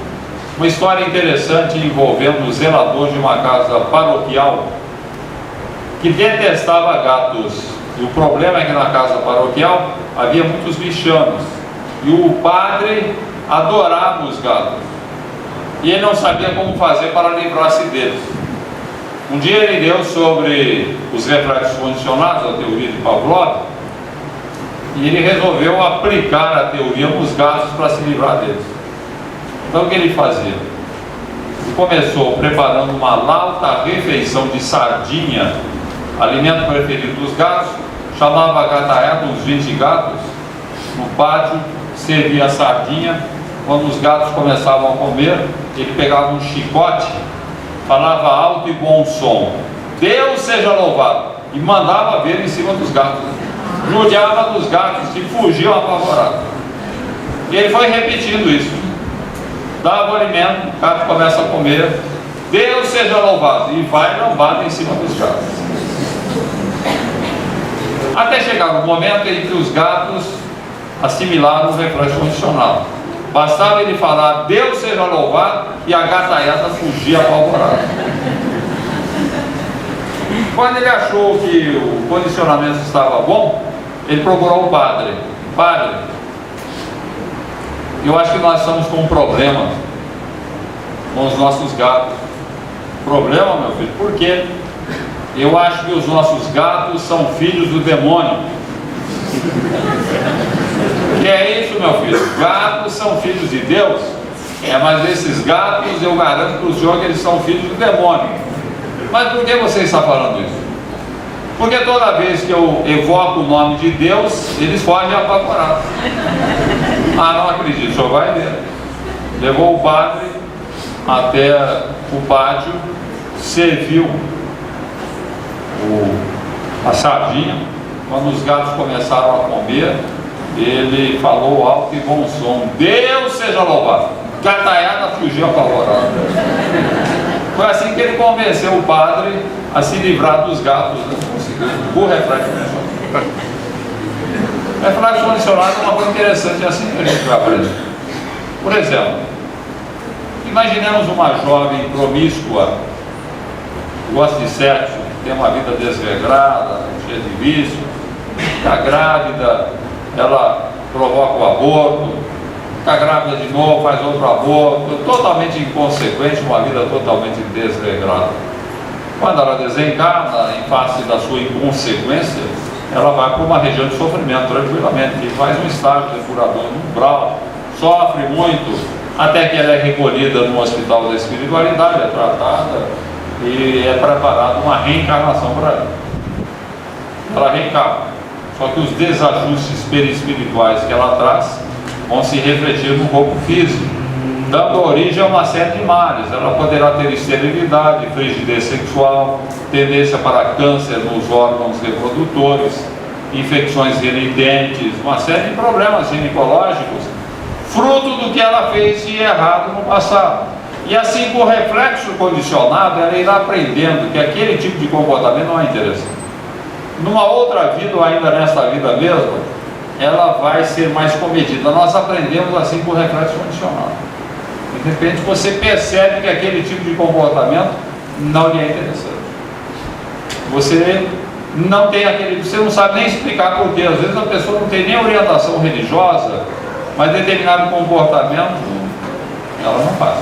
Speaker 2: uma história interessante envolvendo o zelador de uma casa paroquial que detestava gatos. E o problema é que na casa paroquial havia muitos bichanos e o padre adorava os gatos e ele não sabia como fazer para livrar-se deles. Um dia ele leu sobre os reflexos condicionados, a teoria de Pavlov, e ele resolveu aplicar a teoria nos gatos para se livrar deles. Então o que ele fazia? Ele começou preparando uma lauta refeição de sardinha, alimento preferido dos gatos, chamava a gataiada, uns 20 gatos, no pátio, servia a sardinha. Quando os gatos começavam a comer, ele pegava um chicote, falava alto e bom som: Deus seja louvado, e mandava ver em cima dos gatos. Judiava dos gatos que fugiam apavorados. E ele foi repetindo isso. Dava o alimento, o gato começa a comer, Deus seja louvado, e vai lambada em cima dos gatos. Até chegar no momento em que os gatos assimilaram o reflexo condicionado. Bastava ele falar Deus seja louvado e a gataiada fugia apavorada. Quando ele achou que o condicionamento estava bom, ele procurou o padre. Padre, eu acho que nós estamos com um problema com os nossos gatos. Problema, meu filho? Por quê? Eu acho que os nossos gatos são filhos do demônio. Que é isso, meu filho? Gatos são filhos de Deus? Mas esses gatos, eu garanto para o senhor que eles são filhos do demônio. Mas por que você está falando isso? Porque toda vez que eu evoco o nome de Deus, eles fogem apavorados. Não acredito, o senhor vai ver. Levou o padre até o pátio, serviu a sardinha. Quando os gatos começaram a comer, ele falou alto e bom som: Deus seja louvado. Gataiada fugiu apavorada. Foi assim que ele convenceu o padre a se livrar dos gatos, né? O reflexo condicionado. Reflexo condicionado é uma coisa interessante, é assim que a gente vai aprender. Por exemplo, imaginemos uma jovem promíscua, gosta de sexo, tem uma vida desregrada, cheia de vício, está grávida, ela provoca o aborto, fica grávida de novo, faz outro aborto, totalmente inconsequente, uma vida totalmente desregrada. Quando ela desencarna, em face da sua inconsequência, ela vai para uma região de sofrimento tranquilamente, que faz um estágio depurador no umbral, sofre muito, até que ela é recolhida no hospital da espiritualidade, é tratada e é preparada uma reencarnação para ela. Ela reencarna, só que os desajustes perispirituais que ela traz vão se refletir no corpo físico, dando origem a uma série de males. Ela poderá ter esterilidade, frigidez sexual, tendência para câncer nos órgãos reprodutores, infecções renitentes, uma série de problemas ginecológicos, fruto do que ela fez de errado no passado. E assim, por reflexo condicionado, ela irá aprendendo que aquele tipo de comportamento não é interessante. Numa outra vida, ou ainda nesta vida mesmo, ela vai ser mais comedida. Nós aprendemos assim por reflexo condicionado. De repente você percebe que aquele tipo de comportamento não lhe é interessante. Você não tem aquele, você não sabe nem explicar porquê. Às vezes a pessoa não tem nem orientação religiosa, mas determinado comportamento ela não faz.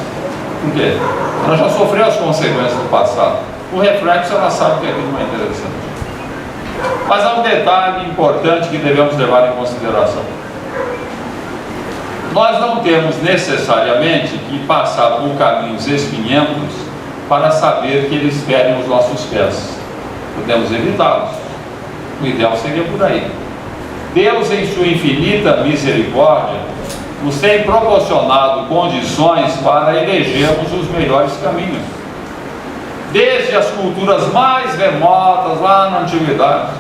Speaker 2: Por quê? Ela já sofreu as consequências do passado. Por reflexo ela sabe que aquilo não é interessante. Mas há um detalhe importante que devemos levar em consideração. Nós não temos necessariamente que passar por caminhos espinhentos para saber que eles ferem os nossos pés. Podemos evitá-los. O ideal seria por aí. Deus, em sua infinita misericórdia, nos tem proporcionado condições para elegermos os melhores caminhos. Desde as culturas mais remotas, lá na antiguidade,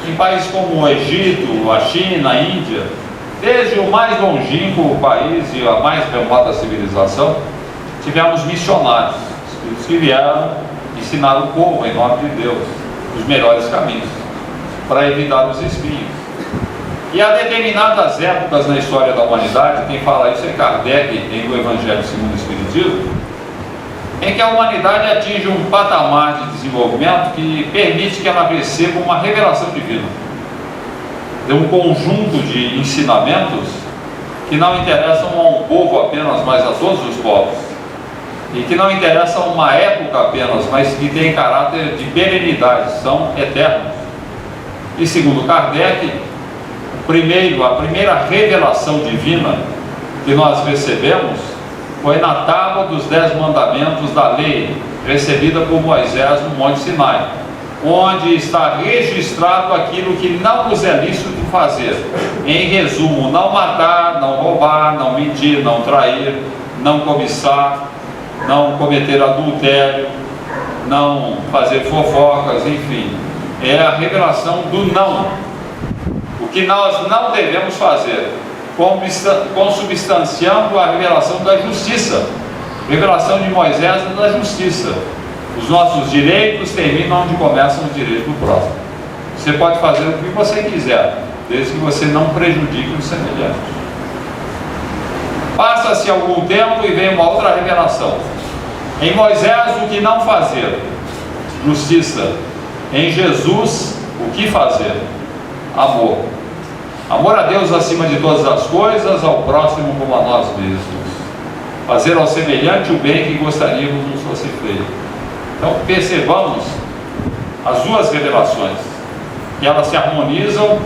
Speaker 2: em países como o Egito, a China, a Índia, desde o mais longínquo país e a mais remota civilização, tivemos missionários, espíritos que vieram ensinar o povo, em nome de Deus, os melhores caminhos, para evitar os espinhos. E há determinadas épocas na história da humanidade, quem fala isso é Kardec, em O Evangelho segundo o Espiritismo, em que a humanidade atinge um patamar de desenvolvimento que permite que ela receba uma revelação divina. De um conjunto de ensinamentos que não interessam a um povo apenas, mas a todos os povos. E que não interessam a uma época apenas, mas que têm caráter de perenidade, são eternos. E segundo Kardec, a primeira revelação divina que nós recebemos foi na tábua dos 10 mandamentos da lei, recebida por Moisés no Monte Sinai, onde está registrado aquilo que não nos é lícito fazer. Em resumo, não matar, não roubar, não mentir, não trair, não cobiçar, não cometer adultério, não fazer fofocas, enfim. É a revelação do não. O que nós não devemos fazer, consubstanciando a revelação da justiça. Revelação de Moisés é da justiça. Os nossos direitos terminam onde começam os direitos do próximo. Você pode fazer o que você quiser, desde que você não prejudique os semelhantes. Passa-se algum tempo e vem uma outra revelação. Em Moisés, o que não fazer, justiça. em Jesus, o que fazer? Amor. Amor a Deus acima de todas as coisas, ao próximo como a nós mesmos. Fazer ao semelhante o bem que gostaríamos nos fosse feito. Então percebamos as duas revelações, que elas se harmonizam,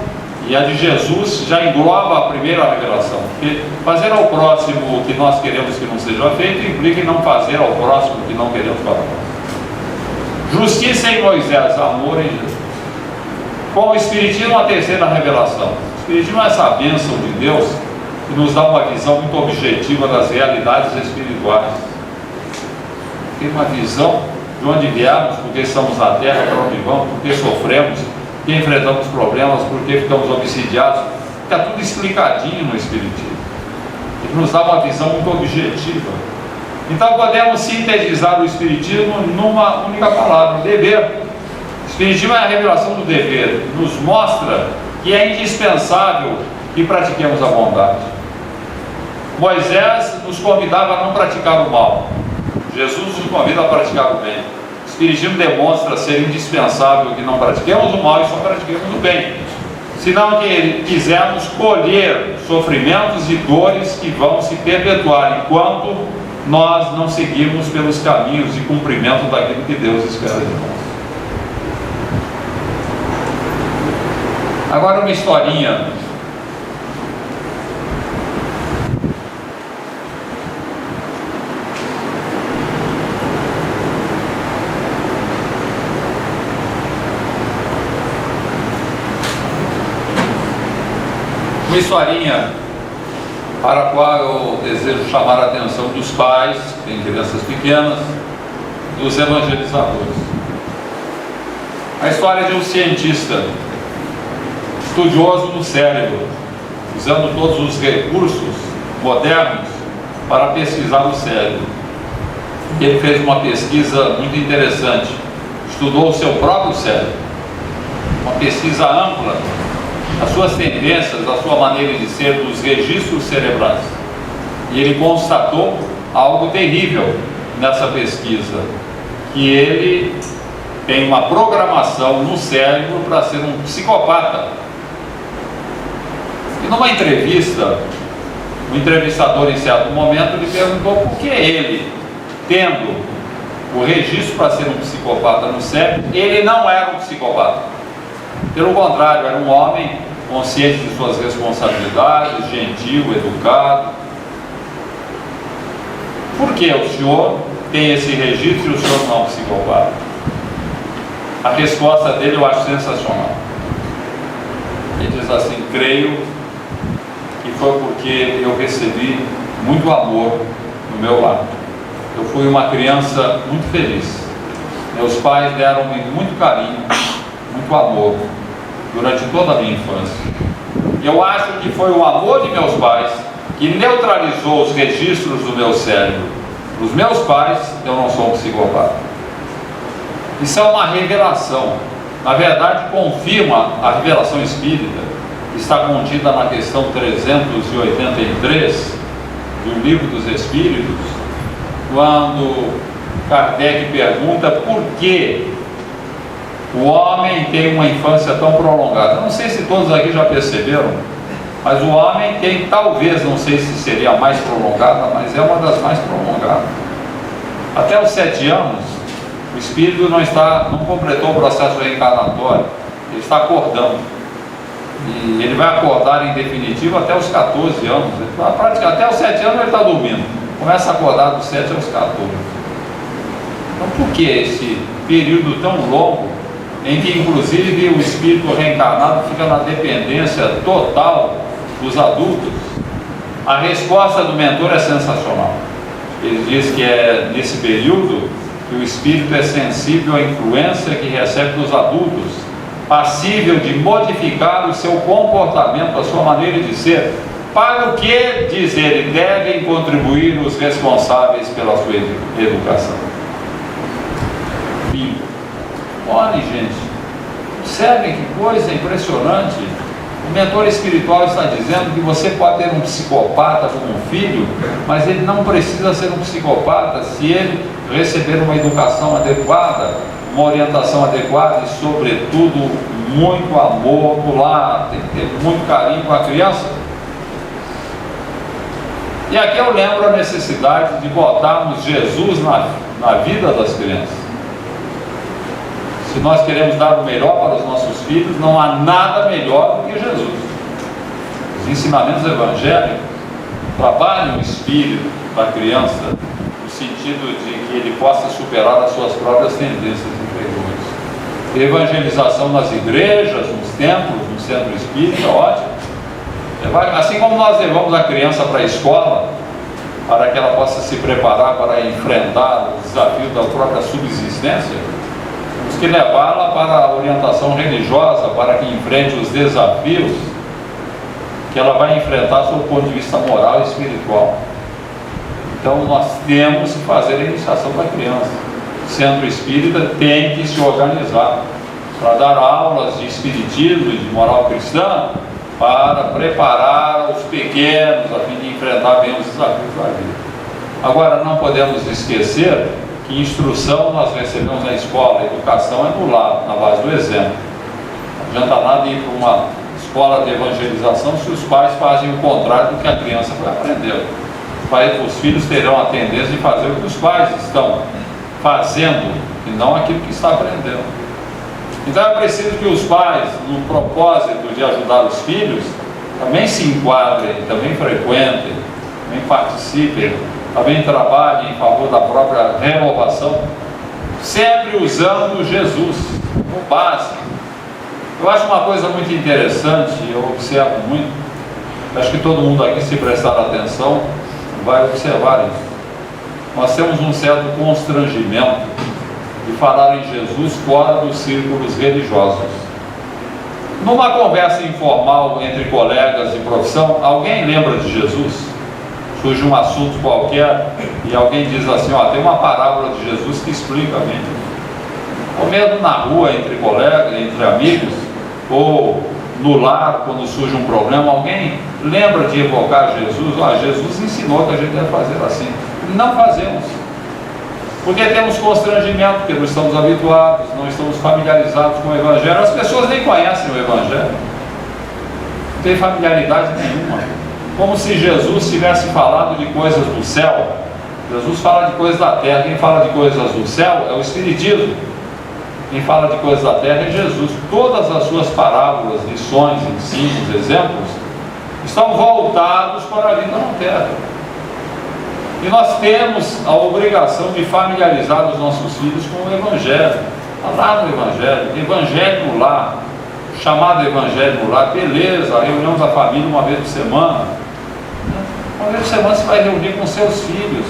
Speaker 2: e a de Jesus já engloba a primeira revelação. Porque fazer ao próximo o que nós queremos que não seja feito implica em não fazer ao próximo o que não queremos para nós. Justiça em Moisés, amor em Jesus. Com o Espiritismo, a terceira revelação. O Espiritismo é essa bênção de Deus que nos dá uma visão muito objetiva das realidades espirituais. Tem uma visão de onde viemos, porque estamos na Terra, para onde vamos, porque sofremos, porque enfrentamos problemas, porque ficamos obsidiados. Está tudo explicadinho no Espiritismo. Ele nos dá uma visão muito objetiva. Então podemos sintetizar o Espiritismo numa única palavra: dever. O Espiritismo é a revelação do dever, nos mostra que é indispensável que pratiquemos a bondade. Moisés nos convidava a não praticar o mal, Jesus nos convida a praticar o bem. O Espiritismo demonstra ser indispensável que não pratiquemos o mal e só pratiquemos o bem, senão que quisermos colher sofrimentos e dores que vão se perpetuar enquanto nós não seguirmos pelos caminhos de cumprimento daquilo que Deus espera de nós. Agora uma historinha. Uma historinha para a qual eu desejo chamar a atenção dos pais, que têm crianças pequenas, dos evangelizadores. A história de um cientista estudioso do cérebro, usando todos os recursos modernos para pesquisar o cérebro. Ele fez uma pesquisa muito interessante, estudou o seu próprio cérebro, uma pesquisa ampla, as suas tendências, a sua maneira de ser, dos registros cerebrais. E ele constatou algo terrível nessa pesquisa, que ele tem uma programação no cérebro para ser um psicopata. E numa entrevista, o entrevistador, em certo momento, lhe perguntou por que ele, tendo o registro para ser um psicopata no cérebro, ele não era um psicopata. Pelo contrário, era um homem consciente de suas responsabilidades, gentil, educado. Por que o senhor tem esse registro e o senhor não é um psicopata? A resposta dele eu acho sensacional. Ele diz assim: creio que foi porque eu recebi muito amor no meu lar. Eu fui uma criança muito feliz. Meus pais deram-me muito carinho, muito amor durante toda a minha infância. Eu acho que foi o amor de meus pais que neutralizou os registros do meu cérebro. Para os meus pais, eu não sou um psicopata. Isso é uma revelação. Na verdade, confirma a revelação espírita, que está contida na questão 383 do Livro dos Espíritos, quando Kardec pergunta por que o homem tem uma infância tão prolongada. Eu não sei se todos aqui já perceberam, mas o homem tem, talvez, não sei se seria a mais prolongada, mas é uma das mais prolongadas. Até os 7 anos, o espírito não completou o processo reencarnatório, ele está acordando. E ele vai acordar em definitivo até os 14 anos. Até os 7 anos ele está dormindo. Começa a acordar dos 7 aos 14. Então por que esse período tão longo, em que inclusive o espírito reencarnado fica na dependência total dos adultos? A resposta do mentor é sensacional. Ele diz que é nesse período que o espírito é sensível à influência que recebe dos adultos, passível de modificar o seu comportamento, a sua maneira de ser, para o que, diz ele, devem contribuir os responsáveis pela sua educação. Bingo. Olhem, gente, observem que coisa impressionante. O mentor espiritual está dizendo que você pode ter um psicopata como um filho, mas ele não precisa ser um psicopata se ele receber uma educação adequada, uma orientação adequada e, sobretudo, muito amor do lar. Tem que ter muito carinho com a criança. E aqui eu lembro a necessidade de botarmos Jesus na vida das crianças. Se nós queremos dar o melhor para os nossos filhos, não há nada melhor do que Jesus. Os ensinamentos evangélicos trabalham o espírito da criança, no sentido de que ele possa superar as suas próprias tendências interiores. Evangelização nas igrejas, nos templos, no centro espírita, ótimo. Assim como nós levamos a criança para a escola, para que ela possa se preparar para enfrentar o desafio da própria subsistência, temos que levá-la para a orientação religiosa, para que enfrente os desafios que ela vai enfrentar sob o ponto de vista moral e espiritual. Então nós temos que fazer a iniciação da criança. O centro espírita tem que se organizar para dar aulas de espiritismo e de moral cristã, para preparar os pequenos a fim de enfrentar bem os desafios da vida. Agora, não podemos esquecer que instrução nós recebemos na escola, educação é no lar, na base do exemplo. Não adianta nada ir para uma escola de evangelização se os pais fazem o contrário do que a criança vai aprender. Os filhos terão a tendência de fazer o que os pais estão fazendo e não aquilo que está aprendendo. Então é preciso que os pais, no propósito de ajudar os filhos, também se enquadrem, também frequentem, também participem, também trabalhem em favor da própria renovação, sempre usando Jesus como base. Eu acho uma coisa muito interessante, eu observo muito, acho que todo mundo aqui, se prestar atenção, vai observar isso. Nós temos um certo constrangimento de falar em Jesus fora dos círculos religiosos. Numa conversa informal entre colegas de profissão, alguém lembra de Jesus? Surge um assunto qualquer e alguém diz assim, tem uma parábola de Jesus que explica bem. Ou mesmo na rua, entre colegas, entre amigos, ou no lar, quando surge um problema, alguém lembra de evocar Jesus? Jesus ensinou que a gente deve fazer assim. Não fazemos. Porque temos constrangimento, porque não estamos habituados, não estamos familiarizados com o Evangelho. As pessoas nem conhecem o Evangelho, não tem familiaridade nenhuma. Como se Jesus tivesse falado de coisas do céu. Jesus fala de coisas da terra. Quem fala de coisas do céu é o Espiritismo. Quem fala de coisas da terra é Jesus. Todas as suas parábolas, lições, ensinos, exemplos estão voltados para a vida na terra. E nós temos a obrigação de familiarizar os nossos filhos com o Evangelho. Lá no Evangelho, Evangelho no lar, chamado Evangelho no lar, beleza, a reunião da família uma vez por semana. Uma vez por semana você vai reunir com seus filhos.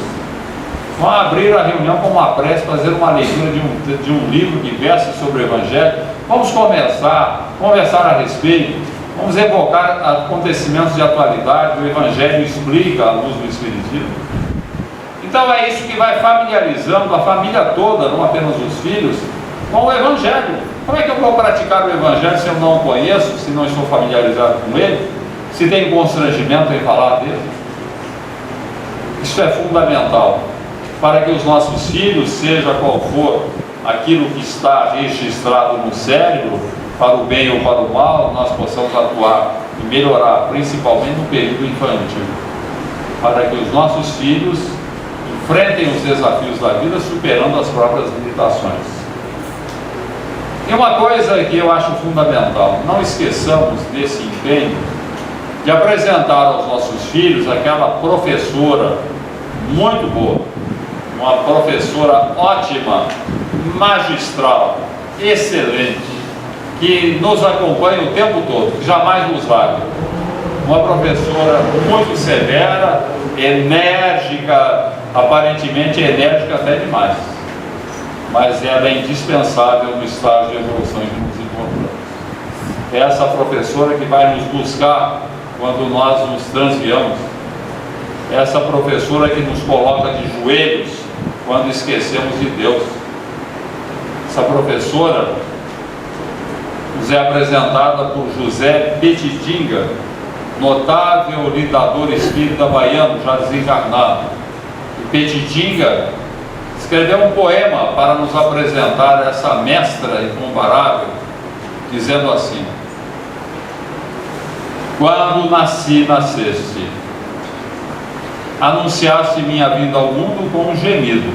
Speaker 2: Vão abrir a reunião com uma prece, fazer uma leitura de um livro que versa sobre o Evangelho. Vamos conversar a respeito, vamos evocar acontecimentos de atualidade. O Evangelho explica à luz do Espiritismo. Então é isso que vai familiarizando a família toda, não apenas os filhos, com o Evangelho. Como é que eu vou praticar o Evangelho se eu não o conheço, se não estou familiarizado com ele, se tenho constrangimento em falar dele? Isso é fundamental para que os nossos filhos, seja qual for aquilo que está registrado no cérebro, para o bem ou para o mal, nós possamos atuar e melhorar, principalmente no período infantil, para que os nossos filhos enfrentem os desafios da vida superando as próprias limitações. E uma coisa que eu acho fundamental, não esqueçamos desse empenho de apresentar aos nossos filhos aquela professora muito boa, uma professora ótima, magistral, excelente, que nos acompanha o tempo todo, que jamais nos larga. Uma professora muito severa, enérgica, aparentemente enérgica até demais, mas ela é indispensável no estágio de evolução em que nos encontramos. É essa professora que vai nos buscar quando nós nos transviamos, é essa professora que nos coloca de joelhos quando esquecemos de Deus. Essa professora nos é apresentada por José Petitinga, notável lidador espírita baiano, já desencarnado. E Petitinga escreveu um poema para nos apresentar essa mestra incomparável, dizendo assim: quando nasci, nasceste, anunciaste minha vinda ao mundo com um gemido,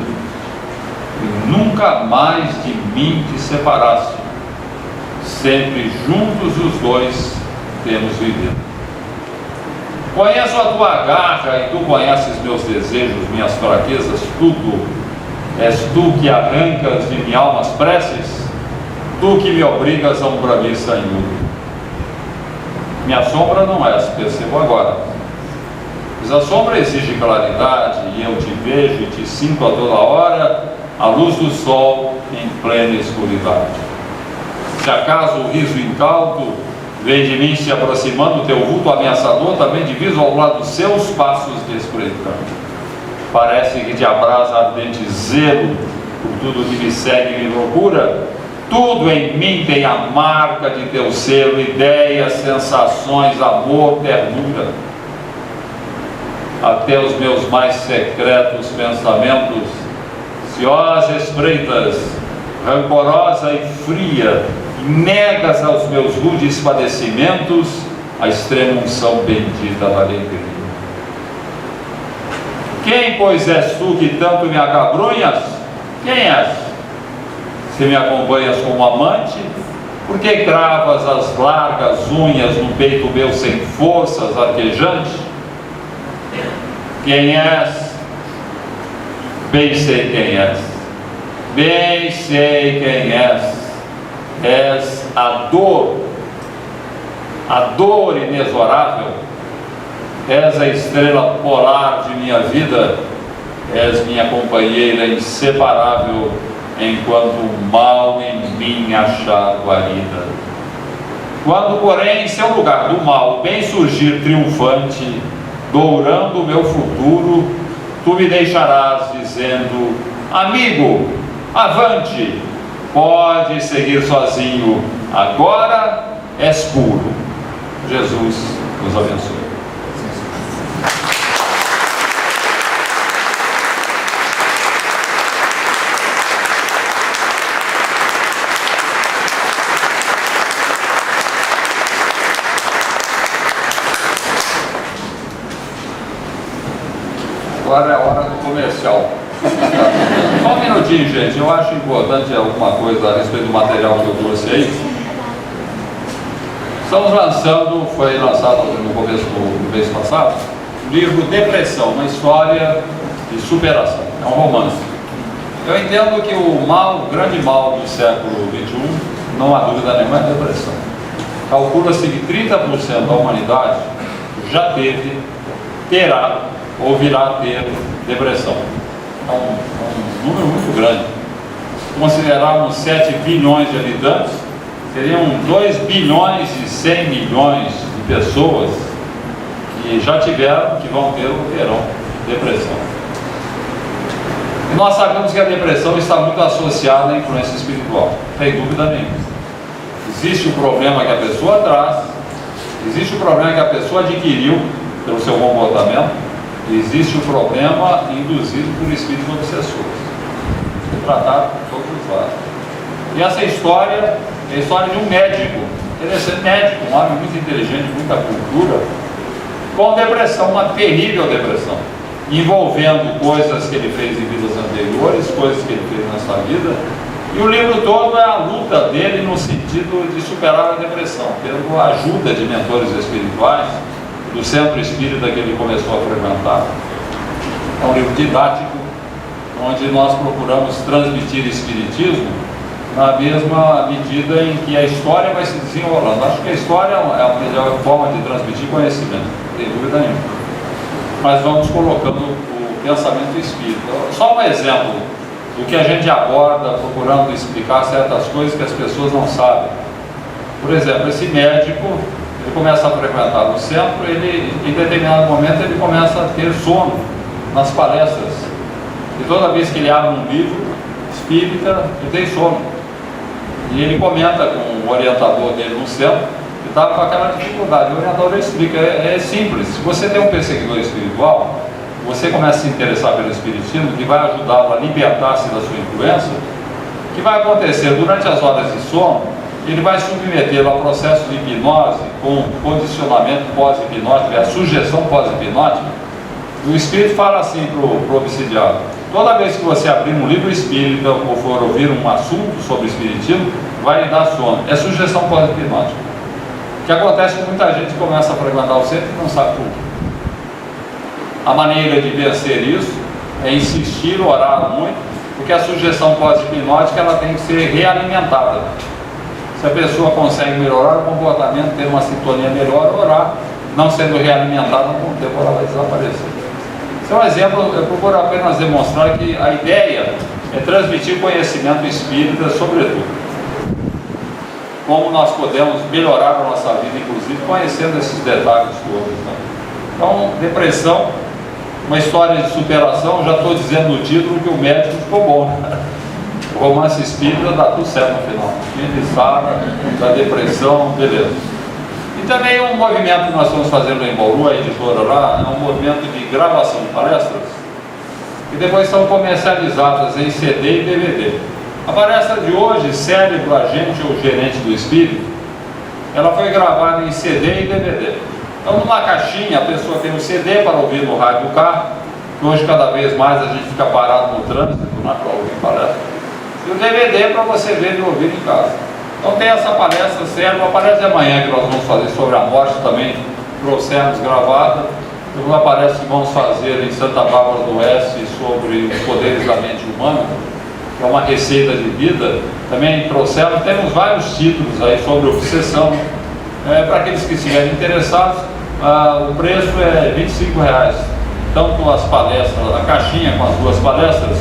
Speaker 2: e nunca mais de mim te separaste, sempre juntos os dois temos vivido. Conheço a tua garra e tu conheces meus desejos, minhas fraquezas, tudo. És tu que arrancas de minha alma as preces, tu que me obrigas a um braviço inútil. Minha sombra não és, percebo agora, mas a sombra exige claridade, e eu te vejo e te sinto a toda hora, a luz do sol em plena escuridade. Se acaso o riso incauto vem de mim se aproximando, teu vulto ameaçador também diviso ao lado seus passos despreitando. Parece que te abrasa ardente zelo por tudo que me segue e me procura. Tudo em mim tem a marca de teu selo, ideias, sensações, amor, ternura. Até os meus mais secretos pensamentos, se ós espreitas, rancorosa e fria, negas aos meus rudes padecimentos a extrema unção bendita da alegria. Quem, pois, és tu que tanto me acabrunhas? Quem és? Se me acompanhas como amante, por que cravas as largas unhas no peito meu sem forças, arquejante? Quem és? Bem sei quem és. Bem sei quem és. És a dor inexorável. És a estrela polar de minha vida, és minha companheira inseparável, enquanto o mal em mim achar guarida. Quando, porém, em seu lugar do mal bem surgir triunfante, dourando o meu futuro, tu me deixarás dizendo: amigo, avante, pode seguir sozinho, agora és puro. Jesus nos abençoe. Agora é a hora do comercial. Só um minutinho, gente. Eu acho importante alguma coisa a respeito do material que eu trouxe aí. Estamos lançando, foi lançado no começo do mês passado, o livro Depressão, uma história de superação. É um romance. Eu entendo que o grande mal do século XXI, não há dúvida nenhuma, é a depressão. Calcula-se que 30% da humanidade já teve, terá ou virá a ter depressão. É um número muito grande. Se considerarmos 7 bilhões de habitantes, seriam 2 bilhões e 100 milhões de pessoas que já tiveram, que vão ter ou terão depressão. E nós sabemos que a depressão está muito associada à influência espiritual, sem dúvida nenhuma. Existe o problema que a pessoa traz, existe o problema que a pessoa adquiriu pelo seu comportamento, existe o problema induzido por espíritos obsessores. É tratado por todos os lados. E essa história é a história de um médico, interessante médico, um homem muito inteligente, muita cultura, com depressão, uma terrível depressão, envolvendo coisas que ele fez em vidas anteriores, coisas que ele fez nessa vida. E o livro todo é a luta dele no sentido de superar a depressão, tendo a ajuda de mentores espirituais, do centro espírita que ele começou a frequentar. É um livro didático, onde nós procuramos transmitir espiritismo na mesma medida em que a história vai se desenrolando. Acho que a história é a melhor forma de transmitir conhecimento, sem dúvida nenhuma. Mas vamos colocando o pensamento espírita. Só um exemplo do que a gente aborda, procurando explicar certas coisas que as pessoas não sabem. Por exemplo, esse médico, ele começa a frequentar no centro, em determinado momento ele começa a ter sono nas palestras. E toda vez que ele abre um livro espírita, ele tem sono. E ele comenta com o orientador dele no céu, que estava com aquela dificuldade. O orientador explica, é simples, se você tem um perseguidor espiritual, você começa a se interessar pelo espiritismo, que vai ajudá-lo a libertar-se da sua influência, o que vai acontecer durante as horas de sono, ele vai submetê-lo a processo de hipnose, com condicionamento pós-hipnótico, a sugestão pós-hipnótica. O espírito fala assim para o obsidiado: toda vez que você abrir um livro espírita ou for ouvir um assunto sobre espiritismo, vai lhe dar sono. É sugestão pós-hipnótica. O que acontece com muita gente que começa a frequentar o centro e não sabe por quê. A maneira de vencer isso é insistir, orar muito, porque a sugestão pós-hipnótica ela tem que ser realimentada. Se a pessoa consegue melhorar o comportamento, ter uma sintonia melhor, orar, não sendo realimentada, com o tempo ela vai desaparecer. Esse é um exemplo, eu procuro apenas demonstrar que a ideia é transmitir conhecimento espírita, sobretudo. Como nós podemos melhorar a nossa vida, inclusive, conhecendo esses detalhes todos. Né? Então, depressão, uma história de superação, já estou dizendo no título que o médico ficou bom. Né? O romance espírita dá tudo certo no final. Ele sara da depressão, beleza. E também um movimento que nós estamos fazendo em Bauru, a editora lá, é um movimento de gravação de palestras, que depois são comercializadas em CD e DVD. A palestra de hoje, Cérebro, Agente ou Gerente do Espírito, ela foi gravada em CD e DVD. Então, numa caixinha, a pessoa tem um CD para ouvir no rádio do carro, que hoje cada vez mais a gente fica parado no trânsito, não é para ouvir palestra. E o DVD para você ver e ouvir em casa. Então tem essa palestra Cérebro, a palestra de amanhã que nós vamos fazer sobre a morte também, trouxemos gravada. Uma palestra que vamos fazer em Santa Bárbara do Oeste sobre os poderes da mente humana, que é uma receita de vida, também trouxemos. Temos vários títulos aí sobre obsessão. Para aqueles que estiverem interessados, o preço é R$25, tanto as palestras, a caixinha com as duas palestras,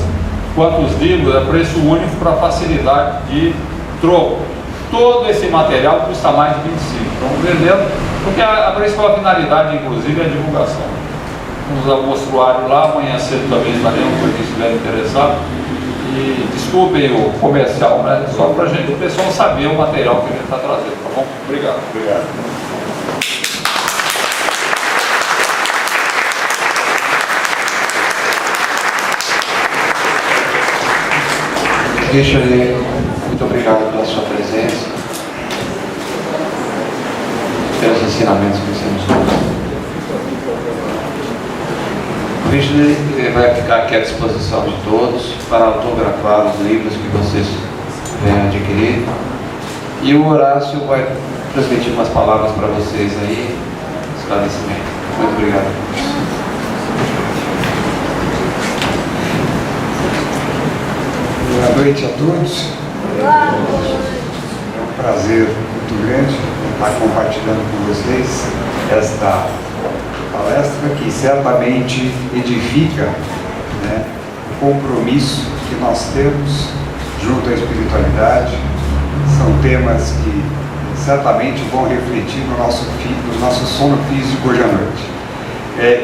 Speaker 2: quanto os livros, é preço único para facilidade de troco. Todo esse material custa mais de 25, estamos vendendo, porque a principal finalidade, inclusive, é a divulgação. Temos o mostruário lá, amanhã cedo também estaremos, para quem estiver interessado. E desculpem o comercial, né? Só para o pessoal saber o material que a gente está trazendo, tá bom? Obrigado.
Speaker 3: Obrigado.
Speaker 1: Richard, muito obrigado pela sua presença, pelos ensinamentos que você nos trouxe. O Richard vai ficar aqui à disposição de todos para autografar os livros que vocês venham adquirir. E o Horácio vai transmitir umas palavras para vocês aí, esclarecimento. Muito obrigado.
Speaker 3: Boa noite a todos. É um prazer muito grande estar compartilhando com vocês esta palestra que certamente edifica, né, o compromisso que nós temos junto à espiritualidade. São temas que certamente vão refletir no nosso sono físico hoje à noite.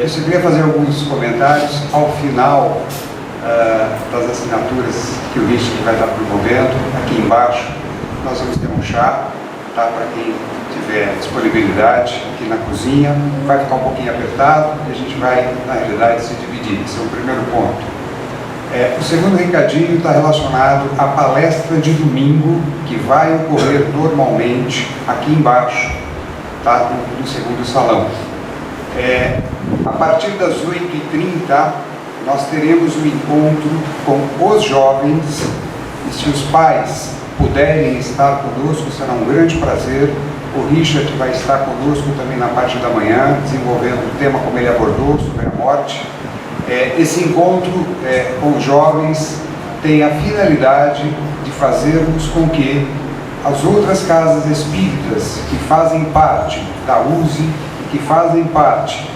Speaker 3: Eu só queria fazer alguns comentários ao final das assinaturas que o Richard vai estar promovendo. Aqui embaixo nós vamos ter um chá, tá, para quem tiver disponibilidade aqui na cozinha. Vai ficar um pouquinho apertado e a gente vai, na realidade, se dividir. Esse é o primeiro ponto. O segundo recadinho está relacionado à palestra de domingo, que vai ocorrer normalmente aqui embaixo, tá, no segundo salão. A partir das 8h30, nós teremos um encontro com os jovens, e se os pais puderem estar conosco, será um grande prazer. O Richard vai estar conosco também na parte da manhã, desenvolvendo o tema como ele abordou, sobre a morte. Esse encontro com os jovens tem a finalidade de fazermos com que as outras casas espíritas que fazem parte da USE, que fazem parte